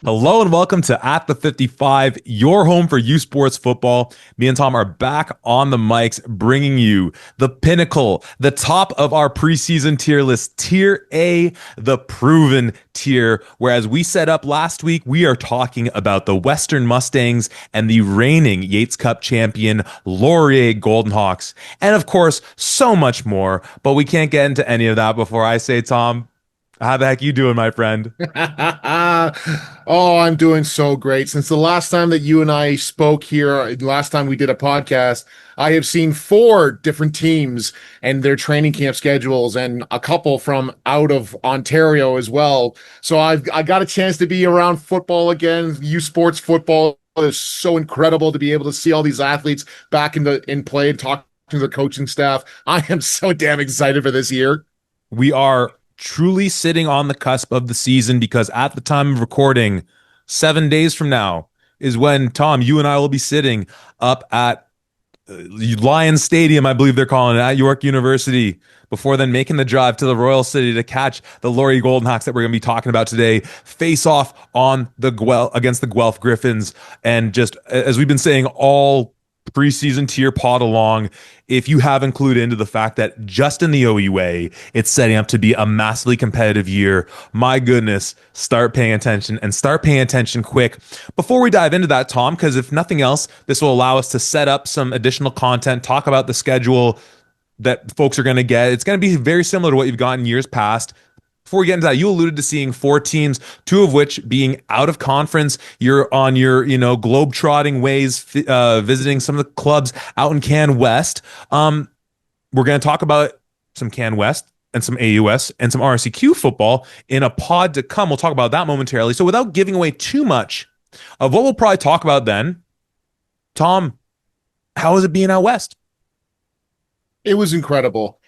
Hello and welcome to At the 55, your home for U Sports football. Me and Tom are back on the mics, bringing you the pinnacle, the top of our preseason tier list, Tier A, the proven tier. Whereas we set up last week, we are talking about the Western Mustangs and the reigning Yates Cup champion, Laurier Golden Hawks. And of course, so much more. But we can't get into any of that before I say, Tom, how the heck you doing, my friend? Oh, I'm doing so great. Since the last time that you and I spoke here, last time we did a podcast, I have seen four different teams and their training camp schedules and a couple from out of Ontario as well. So I got a chance to be around football again. U Sports football is so incredible to be able to see all these athletes back in play and talk to the coaching staff. I am so damn excited for this year. We are truly sitting on the cusp of the season because at the time of recording, 7 days from now is when, Tom, you and I will be sitting up at Lions Stadium, I believe they're calling it, at York University, before then making the drive to the Royal City to catch the Laurier Golden Hawks that we're going to be talking about today, face off on the against the Guelph Griffins. And just as we've been saying all preseason tier pod along, if you haven't clued into the fact that just in the OUA, it's setting up to be a massively competitive year, my goodness, start paying attention and start paying attention quick. Before we dive into that, Tom, because if nothing else, this will allow us to set up some additional content, talk about the schedule that folks are going to get. It's going to be very similar to what you've gotten years past. Before we get into that, you alluded to seeing four teams, two of which being out of conference. You're on your, globe-trotting ways, visiting some of the clubs out in Can West. We're going to talk about some Can West and some AUS and some RCQ football in a pod to come. We'll talk about that momentarily. So without giving away too much of what we'll probably talk about then, Tom, how is it being out west? It was incredible.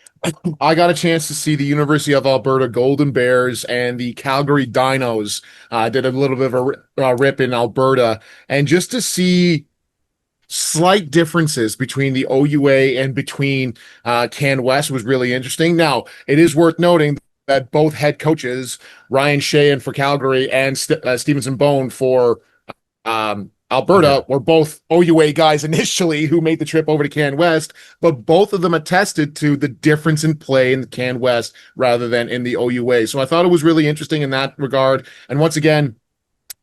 I got a chance to see the University of Alberta Golden Bears and the Calgary Dinos. Did a little bit of a rip in Alberta, and just to see slight differences between the OUA and between Can West was really interesting. Now, it is worth noting that both head coaches, Ryan Sheehan for Calgary and Stevenson Bone for Alberta, were both OUA guys initially who made the trip over to Can West, but both of them attested to the difference in play in the Can West rather than in the OUA. So I thought it was really interesting in that regard. And once again,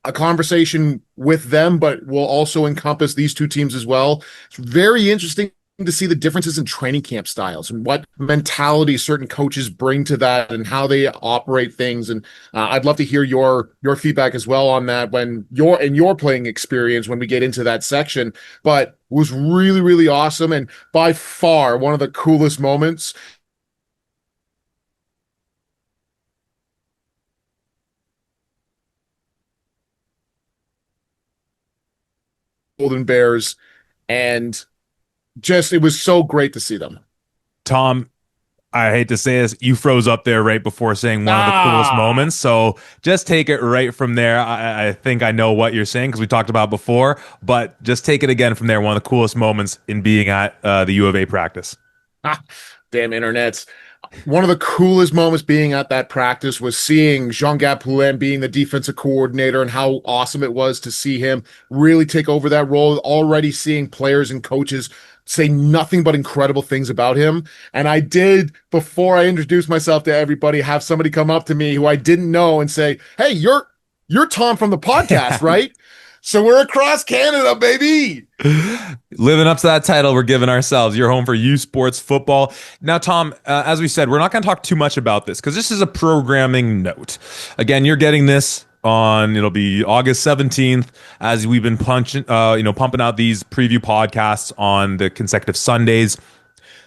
a conversation with them, but will also encompass these two teams as well. It's very interesting to see the differences in training camp styles and what mentality certain coaches bring to that and how they operate things. And I'd love to hear your feedback as well on that when you're in your playing experience when we get into that section. But it was really, really awesome. And by far one of the coolest moments. Golden Bears, and just it was so great to see them. Tom, I hate to say this, you froze up there right before saying one of the coolest Ah, moments. So just take it right from there. I think I know what you're saying because we talked about it before, but just take it again from there. One of the coolest moments in being at the U of A practice. damn internets. One of the coolest moments being at that practice was seeing Jean-Gab Poulin being the defensive coordinator and how awesome it was to see him really take over that role. Already seeing players and coaches say nothing but incredible things about him. And I did, before I introduced myself to everybody, have somebody come up to me who I didn't know and say, "Hey, you're Tom from the podcast, right?" So we're across Canada, baby. Living up to that title we're giving ourselves. Your home for U Sports football. Now, Tom, as we said, we're not going to talk too much about this because this is a programming note. Again, you're getting this on, it'll be August 17th as we've been pumping out these preview podcasts on the consecutive Sundays.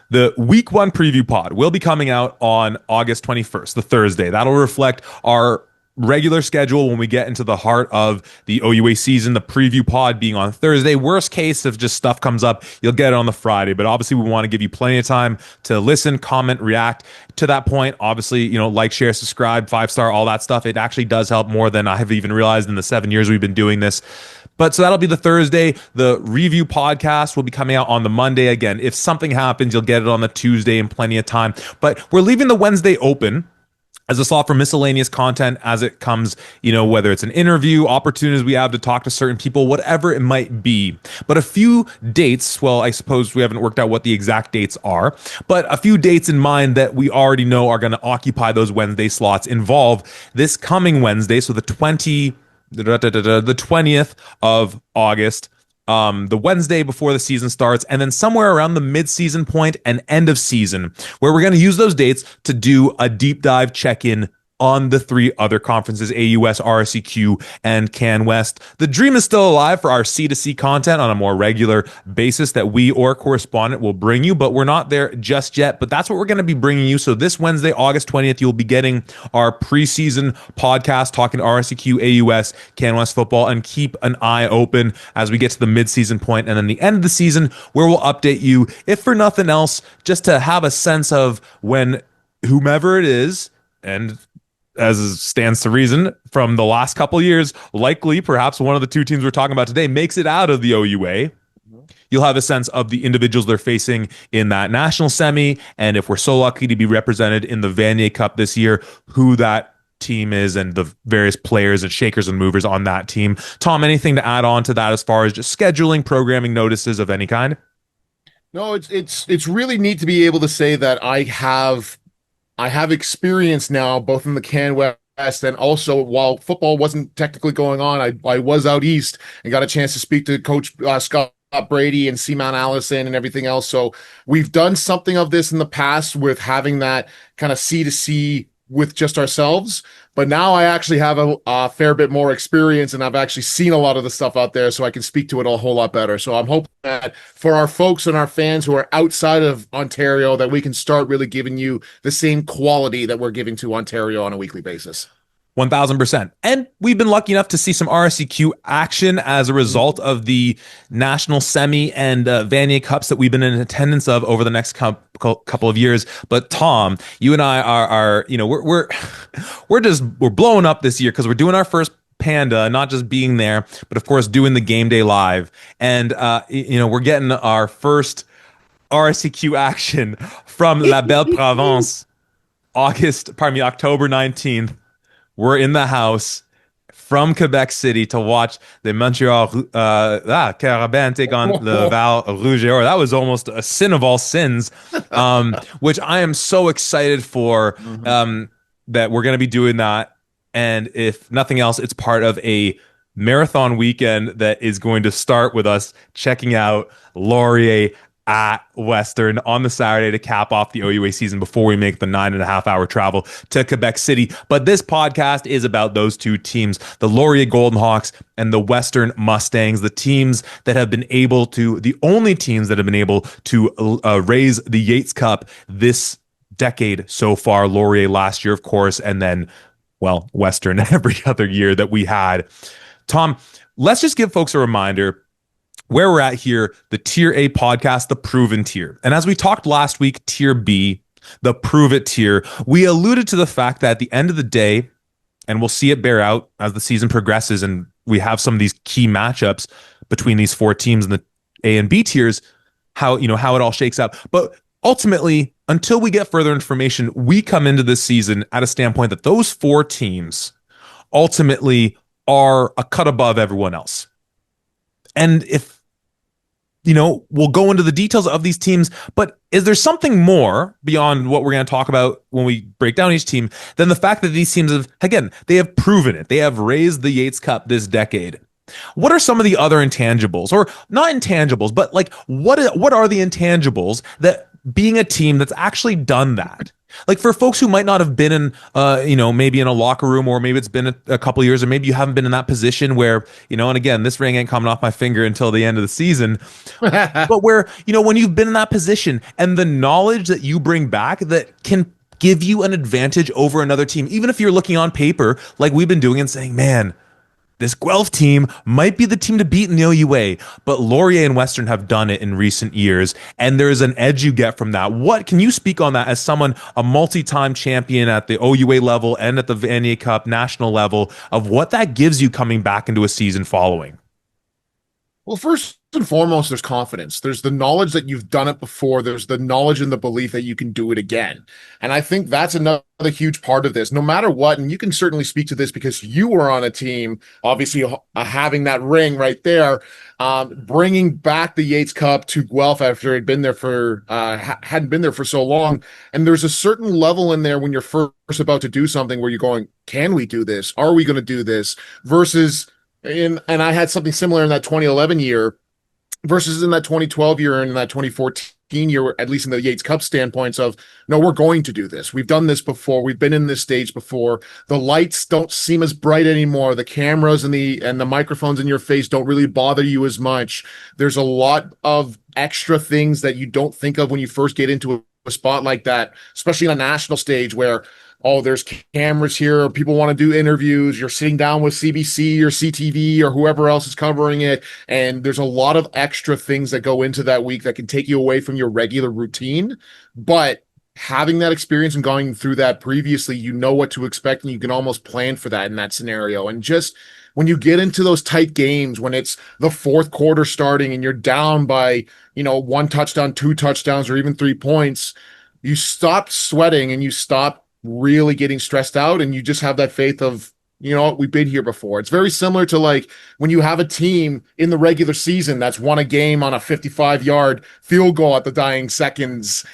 The week one preview pod will be coming out on August 21st, the Thursday. That'll reflect our regular schedule when we get into the heart of the OUA season, the preview pod being on Thursday. Worst case, if just stuff comes up, you'll get it on the Friday. But obviously, we want to give you plenty of time to listen, comment, react. To that point, obviously, like, share, subscribe, 5-star, all that stuff. It actually does help more than I have even realized in the 7 years we've been doing this. But so that'll be the Thursday. The review podcast will be coming out on the Monday. Again, if something happens, you'll get it on the Tuesday in plenty of time. But we're leaving the Wednesday open as a slot for miscellaneous content as it comes, whether it's an interview, opportunities we have to talk to certain people, whatever it might be. But a few dates, well, I suppose we haven't worked out what the exact dates are, but a few dates in mind that we already know are going to occupy those Wednesday slots involve this coming Wednesday, so the 20th of August, the Wednesday before the season starts, and then somewhere around the mid-season point and end of season, where we're going to use those dates to do a deep dive check-in on the three other conferences, AUS, RSEQ, and Can West. The dream is still alive for our C2C content on a more regular basis that we or correspondent will bring you, but we're not there just yet. But that's what we're going to be bringing you. So this Wednesday, August 20th, you'll be getting our preseason podcast talking RSEQ, AUS, Can West football, and keep an eye open as we get to the mid-season point and then the end of the season, where we'll update you, if for nothing else, just to have a sense of when whomever it is, and as stands to reason from the last couple of years, likely perhaps one of the two teams we're talking about today makes it out of the OUA. You'll have a sense of the individuals they're facing in that national semi, and if we're so lucky to be represented in the Vanier Cup this year, who that team is and the various players and shakers and movers on that team. Tom, anything to add on to that as far as just scheduling, programming notices of any kind? No, it's really neat to be able to say that I have experience now, both in the Can West and also while football wasn't technically going on, I was out east and got a chance to speak to Coach Scott Brady and see Mount Allison and everything else. So we've done something of this in the past with having that kind of C to C with just ourselves. But now I actually have a fair bit more experience and I've actually seen a lot of the stuff out there, so I can speak to it a whole lot better. So I'm hoping that for our folks and our fans who are outside of Ontario, that we can start really giving you the same quality that we're giving to Ontario on a weekly basis. 1000%. And we've been lucky enough to see some RSEQ action as a result of the national semi and Vanier Cups that we've been in attendance of over the next couple of years. But Tom, you and I are we're blowing up this year because we're doing our first Panda, not just being there, but of course doing the game day live. And we're getting our first RSEQ action from La Belle Provence, October 19th. We're in the house from Quebec City to watch the Montreal Carabin take on the Val Rouge. That was almost a sin of all sins, which I am so excited for, that we're going to be doing that. And if nothing else, it's part of a marathon weekend that is going to start with us checking out Laurier at Western on the Saturday to cap off the OUA season before we make the 9.5 hour travel to Quebec City. But this podcast is about those two teams, the Laurier Golden Hawks and the Western Mustangs, the only teams that have been able to raise the Yates Cup this decade so far. Laurier last year, of course, and then, well, Western every other year that we had. Tom, let's just give folks a reminder where we're at here, the Tier A podcast, the proven tier. And as we talked last week, Tier B, the prove it tier, we alluded to the fact that at the end of the day, and we'll see it bear out as the season progresses and we have some of these key matchups between these four teams in the A and B tiers, how it all shakes out. But ultimately, until we get further information, we come into this season at a standpoint that those four teams ultimately are a cut above everyone else. And if we'll go into the details of these teams, but is there something more beyond what we're going to talk about when we break down each team than the fact that these teams they have proven it. They have raised the Yates Cup this decade. What are some of the other intangibles, or not intangibles, but like what are the intangibles that being a team that's actually done that? Like for folks who might not have been in, maybe in a locker room, or maybe it's been a couple of years, or maybe you haven't been in that position where, and again, this ring ain't coming off my finger until the end of the season, but where, when you've been in that position and the knowledge that you bring back that can give you an advantage over another team, even if you're looking on paper, like we've been doing and saying, man, this Guelph team might be the team to beat in the OUA, but Laurier and Western have done it in recent years, and there's an edge you get from that. What can you speak on that as someone, a multi-time champion at the OUA level and at the Vanier Cup national level, of what that gives you coming back into a season following? Well, first and foremost, there's confidence. There's the knowledge that you've done it before. There's the knowledge and the belief that you can do it again. And I think that's another huge part of this. No matter what, and you can certainly speak to this because you were on a team, obviously having that ring right there, bringing back the Yates Cup to Guelph after it had been there for hadn't been there for so long. And there's a certain level in there when you're first about to do something where you're going, can we do this? Are we going to do this? Versus and I had something similar in that 2011 year versus in that 2012 year and in that 2014 year, at least in the Yates Cup standpoints of, no, we're going to do this. We've done this before. We've been in this stage before. The lights don't seem as bright anymore. The cameras and the microphones in your face don't really bother you as much. There's a lot of extra things that you don't think of when you first get into a spot like that, especially on a national stage where, oh, there's cameras here. People want to do interviews. You're sitting down with CBC or CTV or whoever else is covering it. And there's a lot of extra things that go into that week that can take you away from your regular routine. But having that experience and going through that previously, you know what to expect and you can almost plan for that in that scenario. And just when you get into those tight games, when it's the fourth quarter starting and you're down by, one touchdown, two touchdowns, or even 3 points, you stop sweating and you stop really getting stressed out and you just have that faith of, we've been here before. It's very similar to like when you have a team in the regular season that's won a game on a 55-yard field goal at the dying seconds.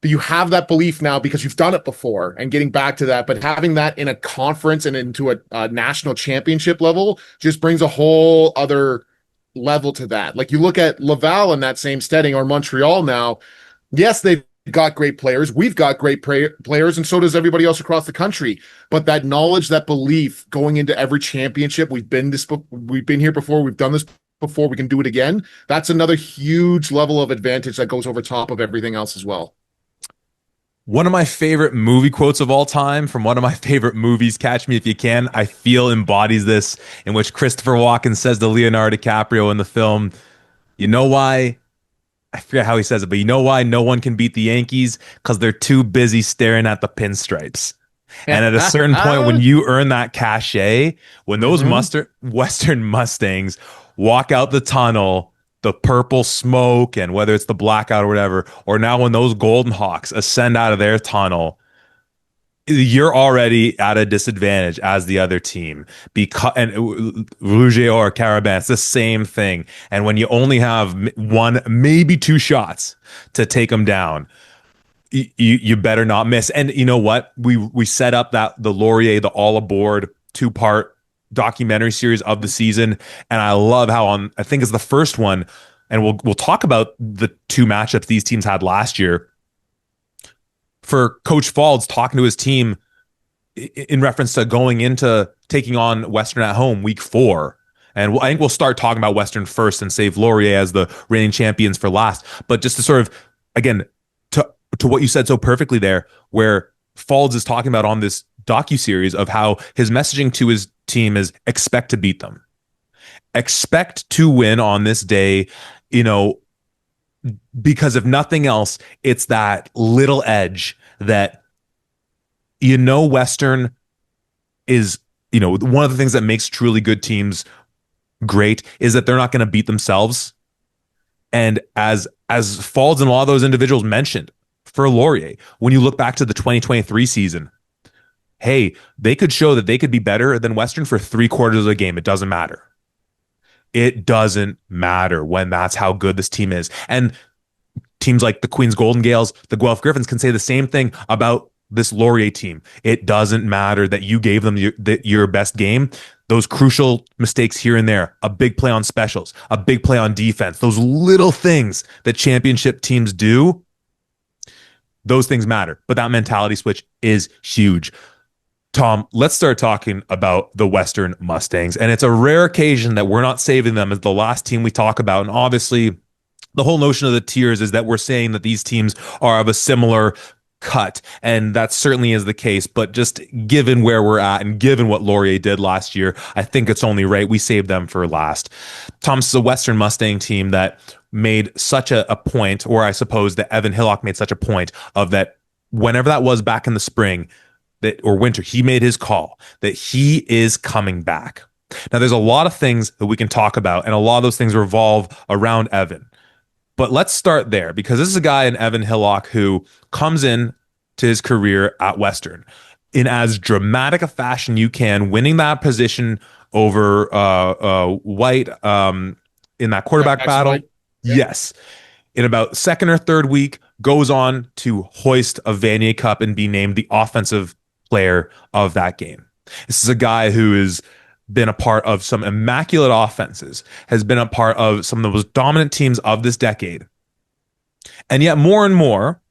But you have that belief now because you've done it before and getting back to that. But having that in a conference and into a national championship level just brings a whole other level to that. Like you look at Laval in that same setting or Montreal now. Yes, they've got great players. We've got great players, and so does everybody else across the country. But that knowledge, that belief going into every championship, we've been here before, we've done this before, we can do it again. That's another huge level of advantage that goes over top of everything else as well. One of my favorite movie quotes of all time from one of my favorite movies, Catch Me If You Can, I feel embodies this, in which Christopher Walken says to Leonardo DiCaprio in the film, you know why? I forget how he says it, but you know why no one can beat the Yankees? Because they're too busy staring at the pinstripes. And at a certain point, when you earn that cachet, when those Western Mustangs walk out the tunnel, the purple smoke, and whether it's the blackout or whatever, or now when those Golden Hawks ascend out of their tunnel, you're already at a disadvantage as the other team because Rouge or Carabin, it's the same thing. And when you only have one, maybe two shots to take them down, you better not miss. And you know what? We set up the Laurier, the All Aboard 2-part documentary series of the season, and I love how I think it's the first one, and we'll talk about the two matchups these teams had last year. For Coach Faulds talking to his team in reference to going into taking on Western at home week 4. And I think we'll start talking about Western first and save Laurier as the reigning champions for last. But just to sort of, again, to what you said so perfectly there, where Faulds is talking about on this docuseries of how his messaging to his team is expect to beat them. Expect to win on this day, because if nothing else, it's that little edge that, Western is, one of the things that makes truly good teams great is that they're not going to beat themselves. And as Faulds and a lot of those individuals mentioned for Laurier, when you look back to the 2023 season, hey, they could show that they could be better than Western for 3/4 of the game. It doesn't matter. It doesn't matter when that's how good this team is. And teams like the Queens Golden Gales, the Guelph Griffins can say the same thing about this Laurier team. It doesn't matter that you gave them your best game. Those crucial mistakes here and there, a big play on specials, a big play on defense, those little things that championship teams do, those things matter. But that mentality switch is huge. Tom, let's start talking about the Western Mustangs. And it's a rare occasion that we're not saving them as the last team we talk about. And obviously, the whole notion of the tiers is that we're saying that these teams are of a similar cut. And that certainly is the case. But just given where we're at and given what Laurier did last year, I think it's only right we save them for last. Tom, this is a Western Mustang team that made such a point, or I suppose that Evan Hillock made such a point of that whenever that was back in the spring, or winter, he made his call that he is coming back. Now, there's a lot of things that we can talk about, and a lot of those things revolve around Evan. But let's start there because this is a guy in Evan Hillock who comes in to his career at Western in as dramatic a fashion you can, winning that position over White in that quarterback Jackson battle. White. Yep. Yes. In about second or third week, goes on to hoist a Vanier Cup and be named the offensive player of that game. This is a guy who has been a part of some immaculate offenses, has been a part of some of the most dominant teams of this decade. And yet, more and more,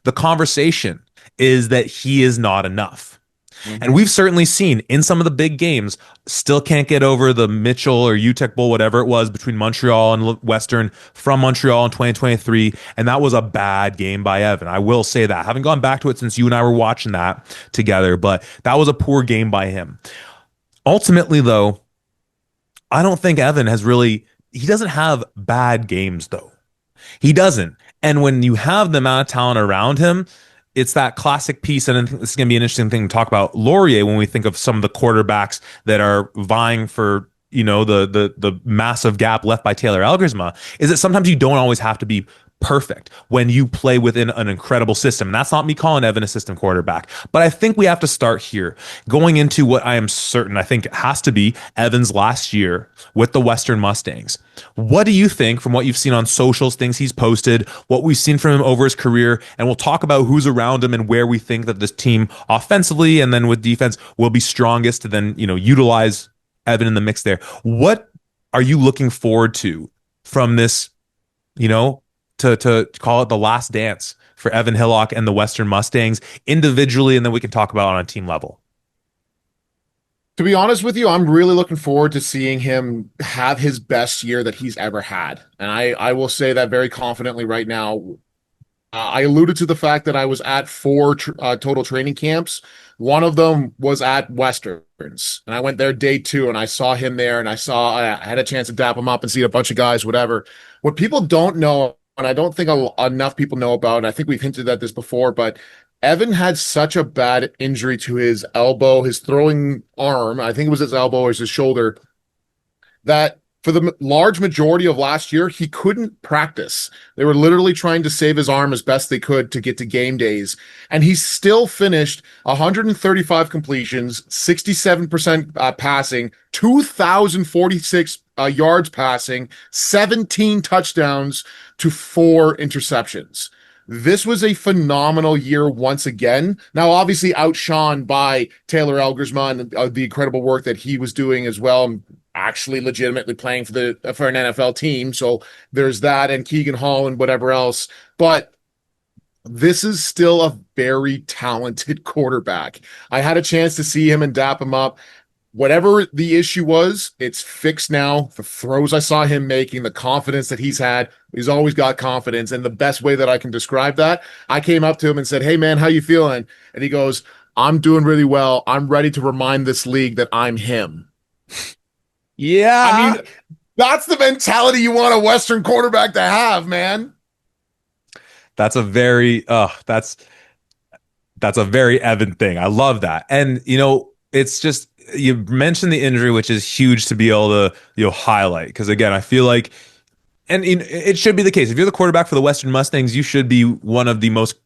the conversation is that he is not enough. And Mhm. we've certainly seen in some of the big games, still can't get over the Mitchell or UTEC Bowl, whatever it was, between Montreal and Western from Montreal in 2023. And that was a bad game by Evan. I will say that. I haven't gone back to it since you and I were watching that together, but that was a poor game by him. Ultimately, though, I don't think Evan has really, he doesn't have bad games, though. He doesn't. And when you have the amount of talent around him, it's that classic piece. And I think this is going to be an interesting thing to talk about Laurier when we think of some of the quarterbacks that are vying for, the massive gap left by Taylor Algersma, is that sometimes you don't always have to be perfect when you play within an incredible system. And that's not me calling Evan a system quarterback, but I think we have to start here going into what I am certain I think has to be Evan's last year with the Western Mustangs. What do you think from what you've seen on socials, things he's posted, what we've seen from him over his career? And we'll talk about who's around him and where we think that this team offensively and then with defense will be strongest to then, utilize Evan in the mix there. What are you looking forward to from this, you know, to call it the last dance for Evan Hillock and the Western Mustangs individually, and then we can talk about it on a team level? To be honest with you, I'm really looking forward to seeing him have his best year that he's ever had. And I will say that very confidently right now. I alluded to the fact that I was at four total training camps. One of them was at Westerns, and I went there day two, and I saw him there, and I had a chance to dap him up and see a bunch of guys, whatever. What people don't know, and I don't think enough people know about, and I think we've hinted at this before, but Evan had such a bad injury to his elbow, his throwing arm. I think it was his elbow or his shoulder, that for the large majority of last year, he couldn't practice. They were literally trying to save his arm as best they could to get to game days. And he still finished 135 completions, 67% passing, 2,046 yards passing, 17 touchdowns to 4 interceptions. This was a phenomenal year once again. Now, obviously outshone by Taylor Elgersma and the incredible work that he was doing as well, actually legitimately playing for an NFL team. So there's that, and Keegan Hall and whatever else. But this is still a very talented quarterback. I had a chance to see him and dap him up. Whatever the issue was, it's fixed now. The throws I saw him making, the confidence that he's always got confidence. And the best way that I can describe that, I came up to him and said, "Hey man, how you feeling?" And he goes, "I'm doing really well. I'm ready to remind this league that I'm him." I Yeah, mean, that's the mentality you want a Western quarterback to have, man. that's a very that's a very Evan thing. I love that. And it's just you mentioned the injury, which is huge to be able to highlight. Because again, I feel like, and it should be the case. If you're the quarterback for the Western Mustangs, you should be one of the most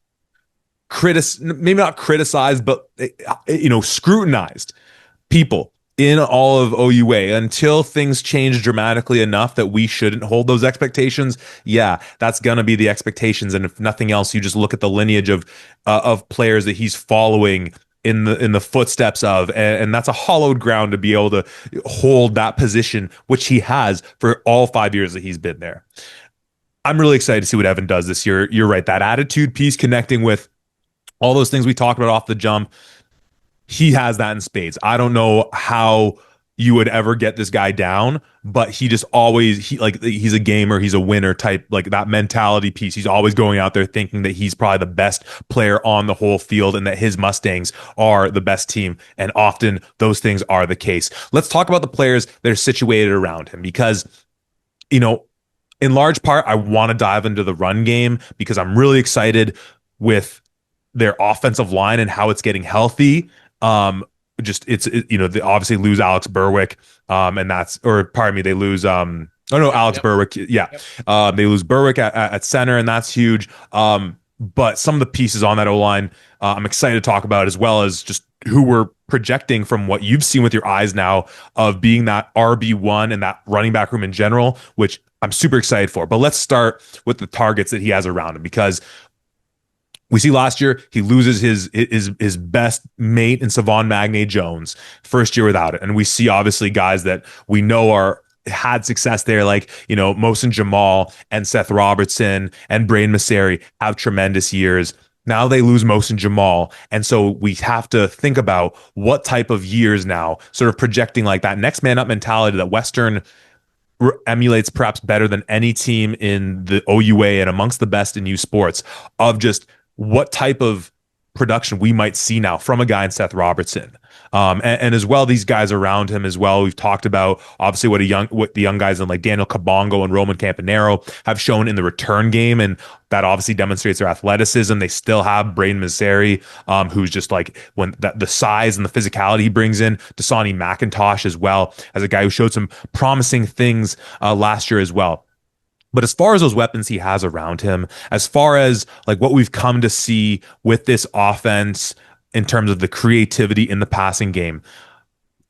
maybe not criticized, but scrutinized people in all of OUA until things change dramatically enough that we shouldn't hold those expectations. Yeah, that's gonna be the expectations, and if nothing else, you just look at the lineage of players that he's following in the footsteps of, and that's a hollowed ground to be able to hold that position, which he has for all 5 years that he's been there. I'm really excited to see what Evan does this year. You're right, that attitude piece connecting with all those things we talked about off the jump, he has that in spades. I don't know how you would ever get this guy down, but he just always he's a gamer, he's a winner type, like that mentality piece. He's always going out there thinking that he's probably the best player on the whole field and that his Mustangs are the best team. And often those things are the case. Let's talk about the players that are situated around him because, in large part, I want to dive into the run game because I'm really excited with their offensive line and how it's getting healthy. they obviously lose Alex Berwick, and that's or pardon me, they lose oh no, Yep, Alex yep, Berwick, yeah, yep. they lose Berwick at center, and that's huge. But some of the pieces on that O line, I'm excited to talk about, as well as just who we're projecting from what you've seen with your eyes now of being that RB1 and that running back room in general, which I'm super excited for. But let's start with the targets that he has around him, because we see last year he loses his best mate in Savon Magne Jones, first year without it. And we see obviously guys that we know are had success there, like Mohsen Jamal and Seth Robertson and Brain Masseri have tremendous years. Now they lose Mohsen Jamal. And so we have to think about what type of years now, sort of projecting like that next man up mentality that Western emulates perhaps better than any team in the OUA and amongst the best in U Sports, of just what type of production we might see now from a guy in Seth Robertson. And as well, these guys around him as well. We've talked about obviously what the young guys in like Daniel Kabongo and Roman Campanero have shown in the return game, and that obviously demonstrates their athleticism. They still have Braden Masseri, who's just like when the size and the physicality he brings in. Dasani McIntosh as well as a guy who showed some promising things last year as well. But as far as those weapons he has around him, as far as like what we've come to see with this offense in terms of the creativity in the passing game,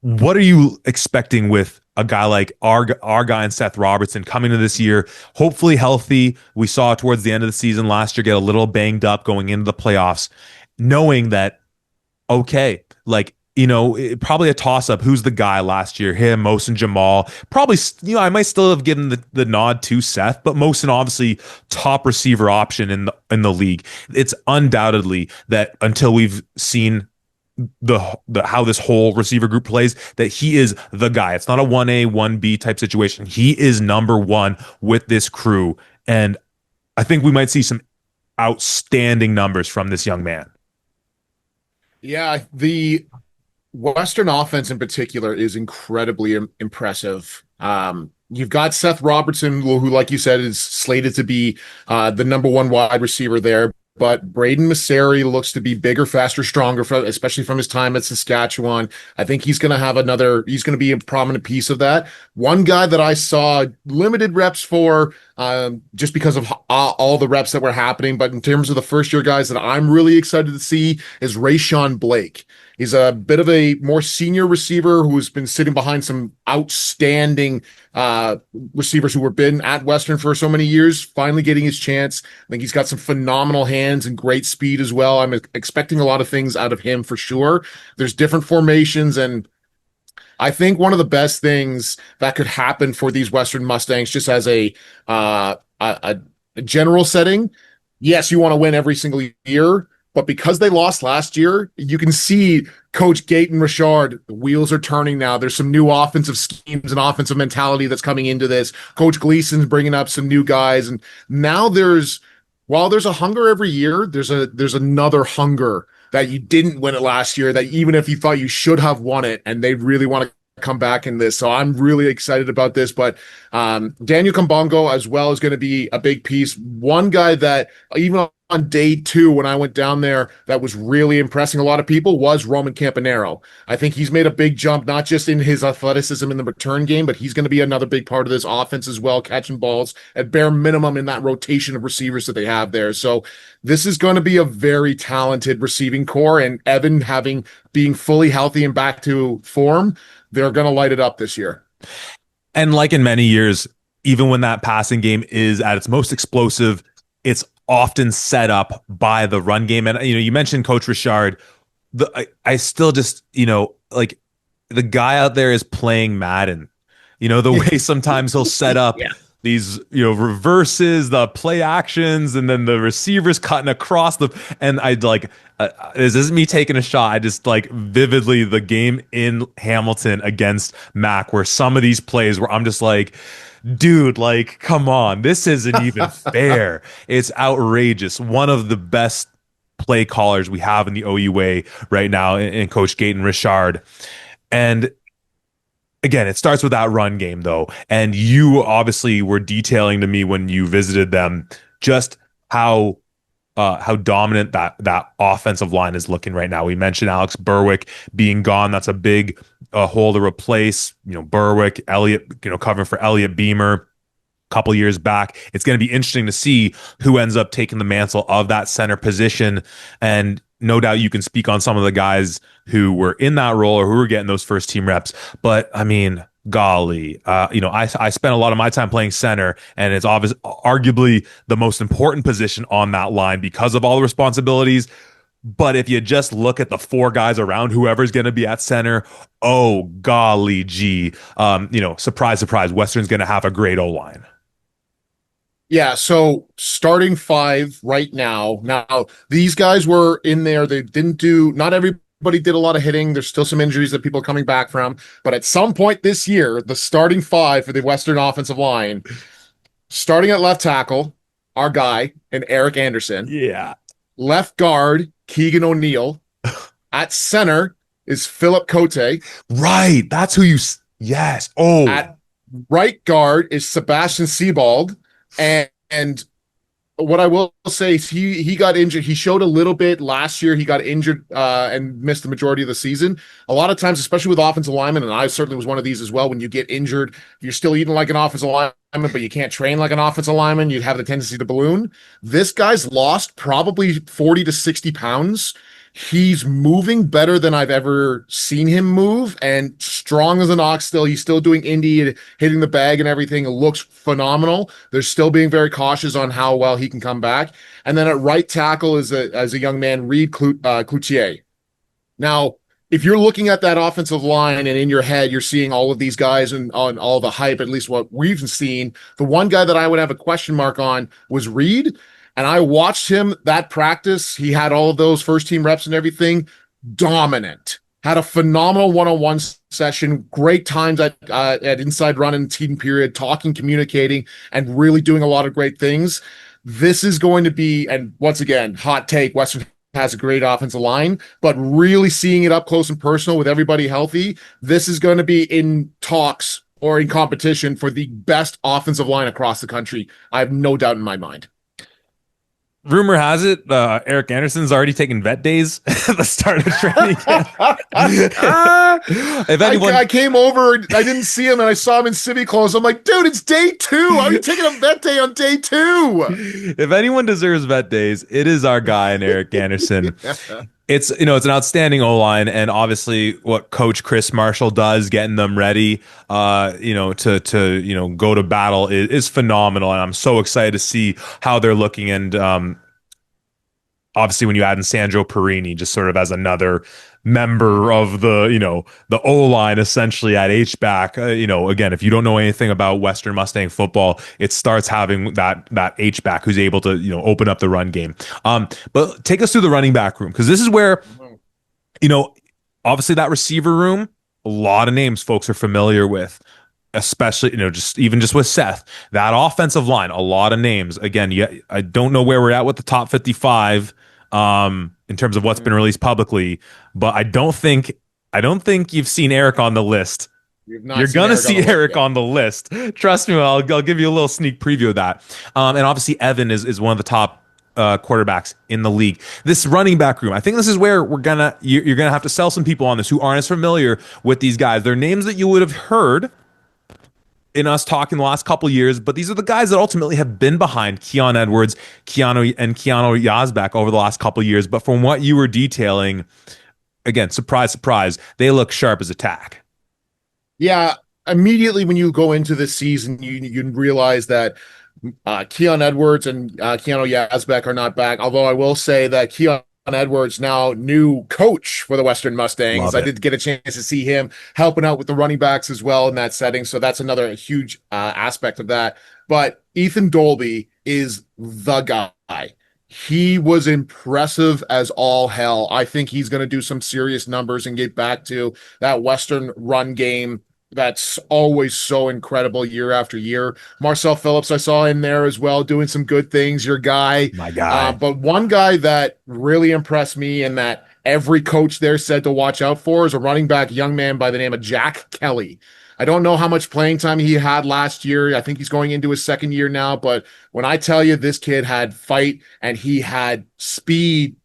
what are you expecting with a guy like our guy and Seth Robertson coming to this year, hopefully healthy? We saw towards the end of the season last year get a little banged up going into the playoffs, knowing that okay, like probably a toss up. Who's the guy last year? Him, Mohsen Jamal. Probably, I might still have given the nod to Seth, but Mohsen obviously top receiver option in the league. It's undoubtedly that until we've seen the how this whole receiver group plays, that he is the guy. It's not a 1A, 1B type situation. He is number one with this crew. And I think we might see some outstanding numbers from this young man. Yeah, the Western offense in particular is incredibly impressive. You've got Seth Robertson, who, like you said, is slated to be the number one wide receiver there. But Braden Masseri looks to be bigger, faster, stronger, especially from his time at Saskatchewan. I think he's going to have he's going to be a prominent piece of that. One guy that I saw limited reps for, just because of all the reps that were happening, but in terms of the first year guys that I'm really excited to see, is Rayshawn Blake. He's a bit of a more senior receiver who's been sitting behind some outstanding receivers who have been at Western for so many years, finally getting his chance. I think he's got some phenomenal hands and great speed as well. I'm expecting a lot of things out of him for sure. There's different formations, and I think one of the best things that could happen for these Western Mustangs, just as a general setting, yes, you want to win every single year, but because they lost last year, you can see Coach Gaten Richard, the wheels are turning now. There's some new offensive schemes and offensive mentality that's coming into this. Coach Gleason's bringing up some new guys, and now while there's a hunger every year, there's another hunger that you didn't win it last year, that even if you thought you should have won it, and they really want to come back in this. So I'm really excited about this. But Daniel Kambongo as well is going to be a big piece. One guy that even on day 2, when I went down there, that was really impressing a lot of people was Roman Campanero. I think he's made a big jump, not just in his athleticism in the return game, but he's going to be another big part of this offense as well, catching balls at bare minimum in that rotation of receivers that they have there. So this is going to be a very talented receiving core, and Evan being fully healthy and back to form, they're going to light it up this year. And like in many years, even when that passing game is at its most explosive, it's often set up by the run game. And you mentioned Coach Richard. I still just like the guy out there is playing Madden. The way sometimes he'll set up Yeah. these reverses, the play actions, and then the receivers cutting across and I'd like this isn't me taking a shot. I just like vividly the game in Hamilton against Mac, where some of these plays where I'm just like, dude, like, come on, this isn't even fair. It's outrageous. One of the best play callers we have in the OUA right now in Coach Gaten Richard. And again, it starts with that run game, though. And you obviously were detailing to me when you visited them just how how dominant that offensive line is looking right now. We mentioned Alex Berwick being gone. That's a big hole to replace. Berwick, Elliott, covering for Elliott Beamer couple years back. It's going to be interesting to see who ends up taking the mantle of that center position. And no doubt you can speak on some of the guys who were in that role or who were getting those first team reps. But I mean, golly, I spent a lot of my time playing center, and it's arguably the most important position on that line because of all the responsibilities. But if you just look at the four guys around whoever's going to be at center, oh golly gee, surprise, surprise, Western's going to have a great O line. Yeah, so starting five right now. Now, these guys were in there. They didn't do, not everybody did a lot of hitting. There's still some injuries that people are coming back from. But at some point this year, the starting five for the Western offensive line, starting at left tackle, our guy, and Eric Anderson. Yeah. Left guard, Keegan O'Neill. At center is Philip Cote. Right. That's who yes. Oh. At right guard is Sebastian Sebald. And what I will say is he got injured. He showed a little bit last year. He got injured and missed the majority of the season. A lot of times, especially with offensive linemen, and I certainly was one of these as well, when you get injured, you're still eating like an offensive lineman, but you can't train like an offensive lineman. You have the tendency to balloon. This guy's lost probably 40 to 60 pounds. He's moving better than I've ever seen him move, and strong as an ox still. He's still doing indie, hitting the bag and everything. It looks phenomenal. They're still being very cautious on how well he can come back. And then at right tackle is a young man, Reed Cloutier. Now, if you're looking at that offensive line and in your head, you're seeing all of these guys and on all the hype, at least what we've seen, the one guy that I would have a question mark on was Reed. And I watched him that practice. He had all of those first team reps and everything. Dominant. Had a phenomenal one-on-one session. Great times at inside run and team period, talking, communicating, and really doing a lot of great things. This is going to be, and once again, hot take, Western has a great offensive line, but really seeing it up close and personal with everybody healthy, this is going to be in talks or in competition for the best offensive line across the country. I have no doubt in my mind. Rumor has it, Eric Anderson's already taken vet days at the start of training camp. If anyone, I came over, I didn't see him, and I saw him in city clothes. I'm like, dude, it's day 2. Why are you taking a vet day on day 2? If anyone deserves vet days, it is our guy and Eric Anderson. It's it's an outstanding O-line, and obviously what Coach Chris Marshall does, getting them ready, to go to battle is phenomenal, and I'm so excited to see how they're looking. And obviously, when you add in Sandro Perini, just sort of as another member of the O-line essentially at H-back, again, if you don't know anything about Western Mustang football, it starts having that H-back who's able to open up the run game. But take us through the running back room, because this is where obviously that receiver room, a lot of names folks are familiar with, especially just with Seth. That offensive line, a lot of names. Again, I don't know where we're at with the top 55 in terms of what's been released publicly, but I don't think you've seen Eric on the list. You're gonna see Eric on the list. Trust me, I'll give you a little sneak preview of that. And obviously Evan is one of the top quarterbacks in the league. This running back room, I think this is where you're gonna have to sell some people on this who aren't as familiar with these guys. They're names that you would have heard in us talking the last couple years, but these are the guys that ultimately have been behind Keon Edwards, Keanu Yazbek over the last couple years. But from what you were detailing, again, surprise, surprise, they look sharp as a tack. Yeah, immediately when you go into this season, you realize that Keon Edwards and Keanu Yazbek are not back. Although I will say that Keon Edwards, now new coach for the Western Mustangs. I did get a chance to see him helping out with the running backs as well in that setting. So that's another huge aspect of that. But Ethan Dolby is the guy. He was impressive as all hell. I think he's going to do some serious numbers and get back to that Western run game that's always so incredible year after year. Marcel Phillips, I saw in there as well, doing some good things. Your guy. My guy. But one guy that really impressed me and that every coach there said to watch out for is a running back young man by the name of Jack Kelly. I don't know how much playing time he had last year. I think he's going into his second year now, but when I tell you this kid had fight and he had speed,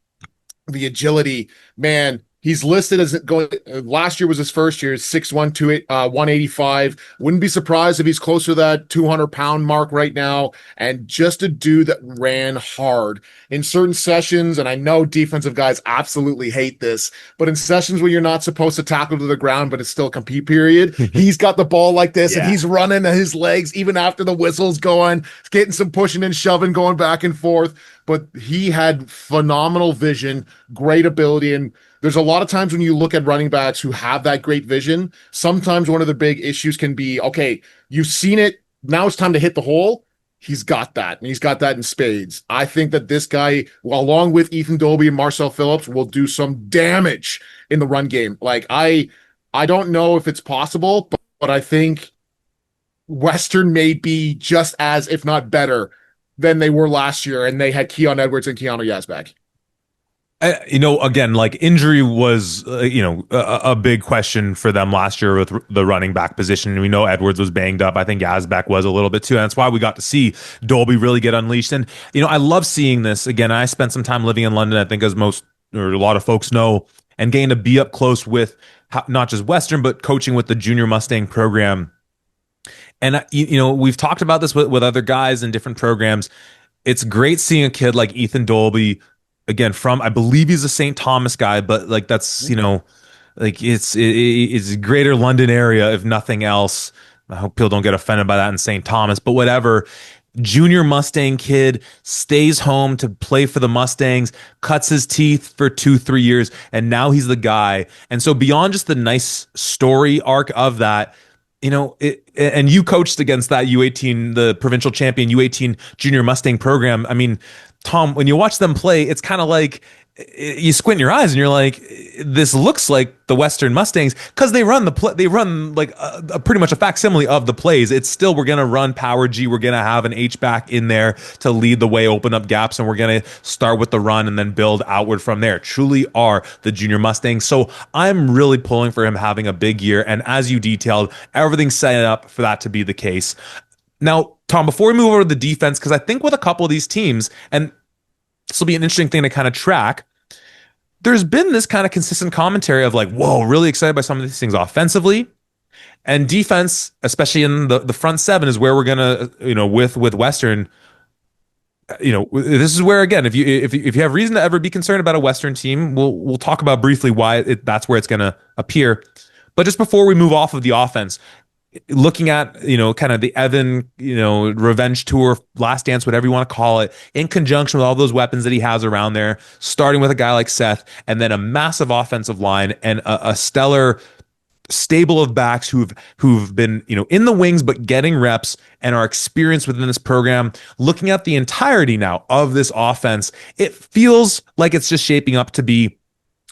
the agility, man, he's listed as going. Last year was his first year, 6'1", 185. Wouldn't be surprised if he's closer to that 200-pound mark right now. And just a dude that ran hard in certain sessions. And I know defensive guys absolutely hate this, but in sessions where you're not supposed to tackle to the ground, but it's still compete period, he's got the ball like this and Yeah. he's running his legs even after the whistle's going, getting some pushing and shoving, going back and forth. But he had phenomenal vision, great ability. And there's a lot of times when you look at running backs who have that great vision, sometimes one of the big issues can be, okay, you've seen it. Now it's time to hit the hole. He's got that, and he's got that in spades. I think that this guy, well, along with Ethan Dolby and Marcel Phillips, will do some damage in the run game. Like I don't know if it's possible, but I think Western may be just as, if not better, than they were last year, and they had Keon Edwards and Keanu Yazbek. Again, like injury was, a big question for them last year with the running back position. We know Edwards was banged up. I think Yazbek was a little bit too. And that's why we got to see Dolby really get unleashed. And, I love seeing this. Again, I spent some time living in London, I think as most or a lot of folks know, and getting to be up close with not just Western, but coaching with the Junior Mustang program. And, we've talked about this with other guys in different programs. It's great seeing a kid like Ethan Dolby, again, I believe he's a St. Thomas guy, but like that's, like it's greater London area, if nothing else. I hope people don't get offended by that in St. Thomas, but whatever. Junior Mustang kid stays home to play for the Mustangs, cuts his teeth for 2-3 years, and now he's the guy. And so beyond just the nice story arc of that, and you coached against that U18, the provincial champion U18 Junior Mustang program. I mean, Tom, when you watch them play, it's kind of like you squint your eyes and you're like, this looks like the Western Mustangs because they run they run like a pretty much a facsimile of the plays. It's still, we're going to run power G. We're going to have an H back in there to lead the way, open up gaps, and we're going to start with the run and then build outward from there. Truly are the Junior Mustangs. So I'm really pulling for him having a big year. And as you detailed, everything's set up for that to be the case. Now, Tom, before we move over to the defense, because I think with a couple of these teams, and this will be an interesting thing to kind of track, there's been this kind of consistent commentary of like, whoa, really excited by some of these things offensively. And defense, especially in the front seven, is where we're gonna, with Western, this is where, again, if you have reason to ever be concerned about a Western team, we'll talk about briefly why that's where it's gonna appear. But just before we move off of the offense, looking at, kind of the Evan, revenge tour, last dance, whatever you want to call it, in conjunction with all those weapons that he has around there, starting with a guy like Seth, and then a massive offensive line and a stellar stable of backs who've been, in the wings, but getting reps and are experienced within this program. Looking at the entirety now of this offense, it feels like it's just shaping up to be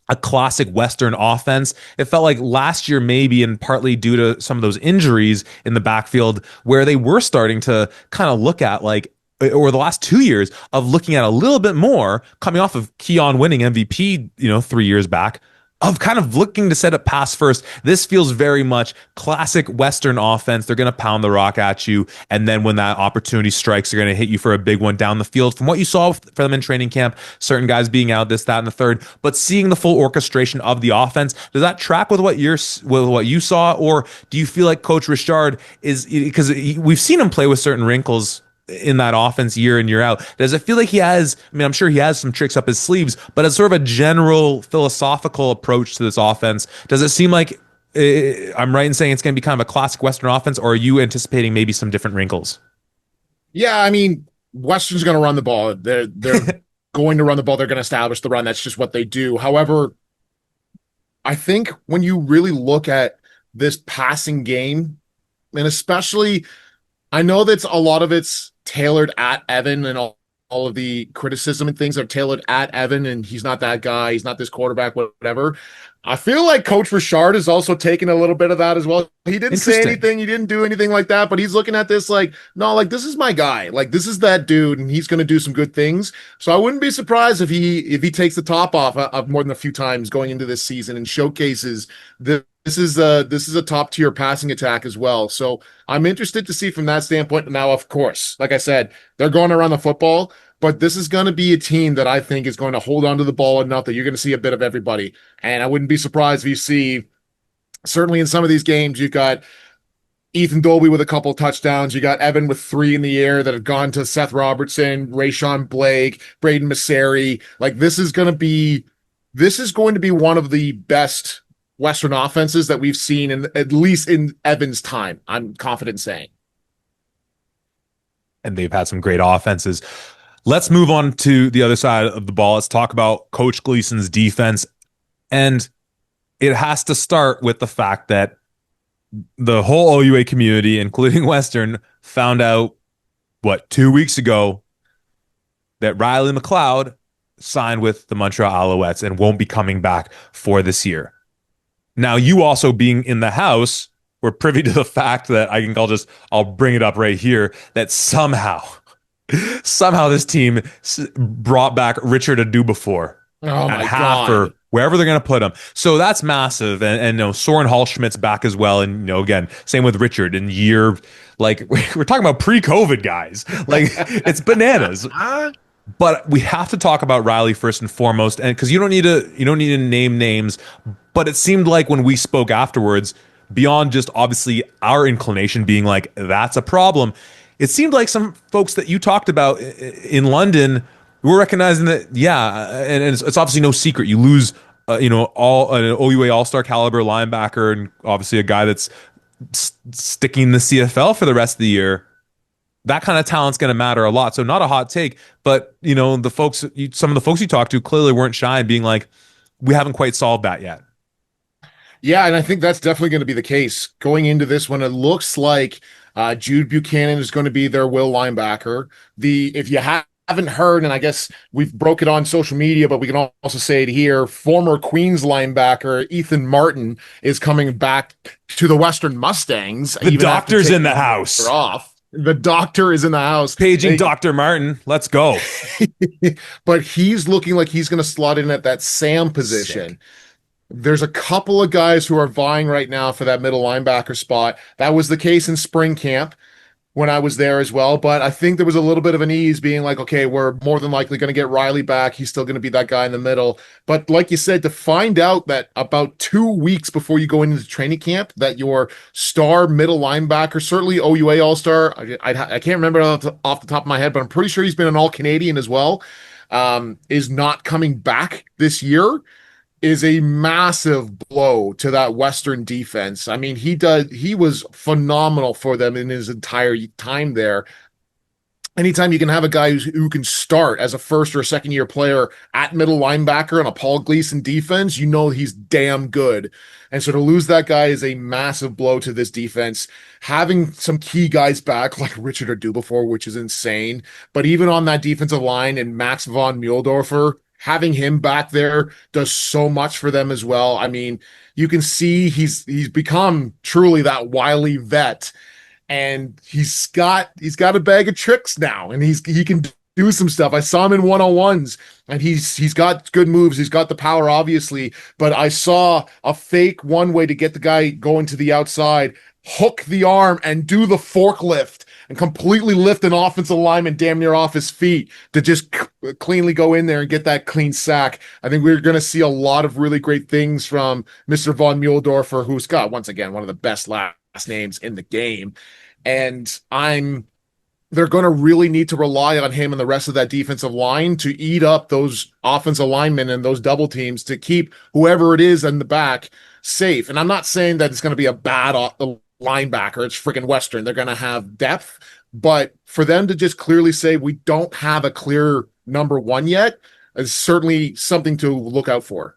a classic Western offense. It felt like last year, maybe, and partly due to some of those injuries in the backfield, where they were starting to kind of look at like, or the last 2 years of looking at a little bit more, coming off of Keon winning MVP, 3 years back, of kind of looking to set up pass first. This feels very much classic Western offense. They're going to pound the rock at you. And then when that opportunity strikes, they're going to hit you for a big one down the field. From what you saw for them in training camp, certain guys being out, this, that, and the third, but seeing the full orchestration of the offense, does that track with what you saw? Or do you feel like Coach Richard is, because we've seen him play with certain wrinkles in that offense year in, year out. Does it feel like he has, I'm sure he has some tricks up his sleeves, but as sort of a general philosophical approach to this offense, does it seem like I'm right in saying it's going to be kind of a classic Western offense, or are you anticipating maybe some different wrinkles? Yeah, Western's going to run the ball. They're going to run the ball. They're going to establish the run. That's just what they do. However, I think when you really look at this passing game, and especially, I know that's a lot of it's tailored at Evan, and all of the criticism and things are tailored at Evan, and he's not that guy. He's not this quarterback, whatever. I feel like Coach Richard is also taking a little bit of that as well. He didn't say anything. He didn't do anything like that, but he's looking at this like, no, like, this is my guy. Like, this is that dude, and he's going to do some good things. So I wouldn't be surprised if he takes the top off of more than a few times going into this season and showcases this this is a top tier passing attack as well. So I'm interested to see from that standpoint. Now, of course, like I said, they're going to run the football, but this is going to be a team that I think is going to hold on to the ball enough that you're going to see a bit of everybody. And I wouldn't be surprised if you see, certainly in some of these games, you've got Ethan Dolby with a couple touchdowns. You got Evan with three in the air that have gone to Seth Robertson, Rayshawn Blake, Braden Masseri. Like this is going to be one of the best Western offenses that we've seen in at least in Evan's time. I'm confident saying. And they've had some great offenses. Let's move on to the other side of the ball. Let's talk about Coach Gleason's defense. And it has to start with the fact that the whole OUA community, including Western, found out, 2 weeks ago, that Riley McLeod signed with the Montreal Alouettes and won't be coming back for this year. Now, you also being in the house were privy to the fact that I'll bring it up right here, that somehow this team brought back Richard Adubafor Oh at my half or God. wherever they're going to put him. So that's massive. And Soren Hallschmidt's back as well. And, again, same with Richard in year, like we're talking about pre-COVID guys. Like it's bananas. But we have to talk about Riley first and foremost, and because you don't need to name names, but it seemed like when we spoke afterwards, beyond just obviously our inclination being like that's a problem, it seemed like some folks that you talked about in London were recognizing that and it's obviously no secret you lose all an OUA All-Star caliber linebacker and obviously a guy that's sticking the CFL for the rest of the year. That kind of talent's going to matter a lot. So not a hot take, but some of the folks you talked to clearly weren't shy in being like, we haven't quite solved that yet. Yeah, and I think that's definitely going to be the case going into this one. It looks like Jude Buchanan is going to be their will linebacker. If you haven't heard, and I guess we've broke it on social media, but we can also say it here, former Queens linebacker Ethan Martin is coming back to the Western Mustangs. The Even after doctor's in taking the a year house. off. The doctor is in the house. Paging Dr. Martin. Let's go. But he's looking like he's going to slot in at that Sam position. Sick. There's a couple of guys who are vying right now for that middle linebacker spot. That was the case in spring camp when I was there as well. But I think there was a little bit of an ease being like, okay, we're more than likely going to get Riley back. He's still going to be that guy in the middle. But like you said, to find out that about 2 weeks before you go into training camp, that your star middle linebacker, certainly OUA All-Star, I can't remember off the top of my head, but I'm pretty sure he's been an All-Canadian as well, is not coming back this year is a massive blow to that Western defense. I mean, he was phenomenal for them in his entire time there. Anytime you can have a guy who can start as a first or a second year player at middle linebacker on a Paul Gleason defense, you know he's damn good. And so to lose that guy is a massive blow to this defense. Having some key guys back like Richard Adubafor, which is insane, but even on that defensive line and Max von Muhldorfer, having him back there does so much for them as well. I mean, you can see he's become truly that wily vet, and he's got a bag of tricks now, and he can do some stuff. I saw him in one-on-ones, and he's got good moves. He's got the power, obviously, but I saw a fake one way to get the guy going to the outside, hook the arm, and do the forklift and completely lift an offensive lineman damn near off his feet to just cleanly go in there and get that clean sack. I think we're going to see a lot of really great things from Mr. Von Muhldorfer, who's got, once again, one of the best last names in the game. And they're going to really need to rely on him and the rest of that defensive line to eat up those offensive linemen and those double teams to keep whoever it is in the back safe. And I'm not saying that it's going to be a bad linebacker. It's freaking Western. They're going to have depth, but for them to just clearly say we don't have a clear number one yet is certainly something to look out for.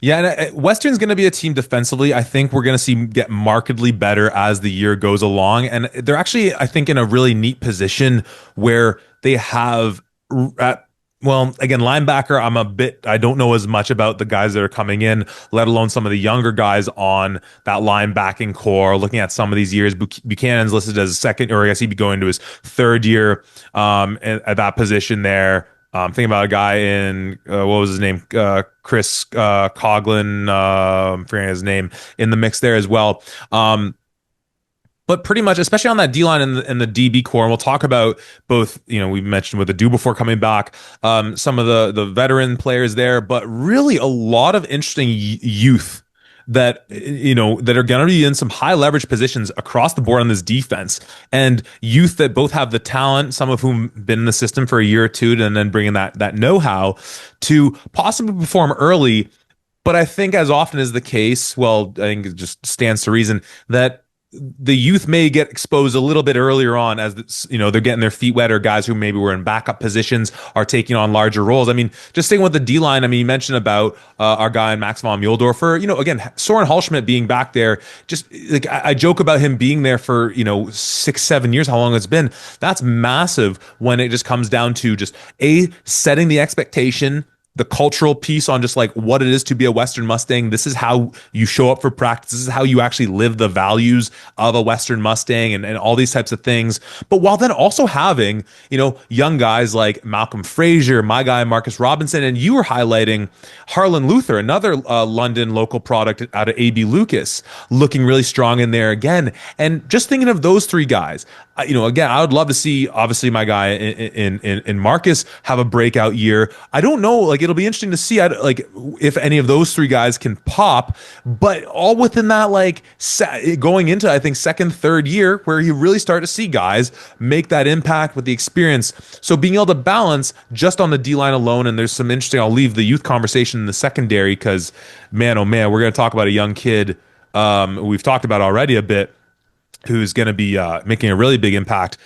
Yeah, and Western's going to be a team defensively. I think we're going to see get markedly better as the year goes along, and they're actually, I think, in a really neat position where they have again, linebacker, I don't know as much about the guys that are coming in, let alone some of the younger guys on that linebacking core. Looking at some of these years, Buchanan's listed as a second, or I guess he'd be going to his third year at that position there. Thinking about a guy in what was his name? Chris Coughlin. I'm forgetting his name in the mix there as well. But pretty much, especially on that D line and the DB core, and we'll talk about both. We mentioned with the do before coming back, some of the veteran players there, but really a lot of interesting youth that that are going to be in some high leverage positions across the board on this defense, and youth that both have the talent, some of whom been in the system for a year or two, and then bringing that know how to possibly perform early. But I think, as often is the case, well, I think it just stands to reason that the youth may get exposed a little bit earlier on as they're getting their feet wet, or guys who maybe were in backup positions are taking on larger roles. I mean, just staying with the D line, I mean, you mentioned about our guy Max von Muhldorfer. Again, Soren Hallschmidt being back there, just like I joke about him being there for 6-7 years, how long it's been. That's massive when it just comes down to just setting the expectation, the cultural piece on just like what it is to be a Western Mustang. This is how you show up for practice. This is how you actually live the values of a Western Mustang, and all these types of things. But while then also having, young guys like Malcolm Frazier, my guy Marcus Robinson, and you were highlighting Harlan Luther, another London local product out of AB Lucas, looking really strong in there again. And just thinking of those three guys, again, I would love to see, obviously, my guy in Marcus have a breakout year. I don't know, like it'll be interesting to see, like if any of those three guys can pop, but all within that, like going into, I think, second, third year, where you really start to see guys make that impact with the experience. So being able to balance just on the D line alone, and there's some interesting. I'll leave the youth conversation in the secondary because, man, oh man, we're going to talk about a young kid. We've talked about already a bit, who's going to be making a really big impact.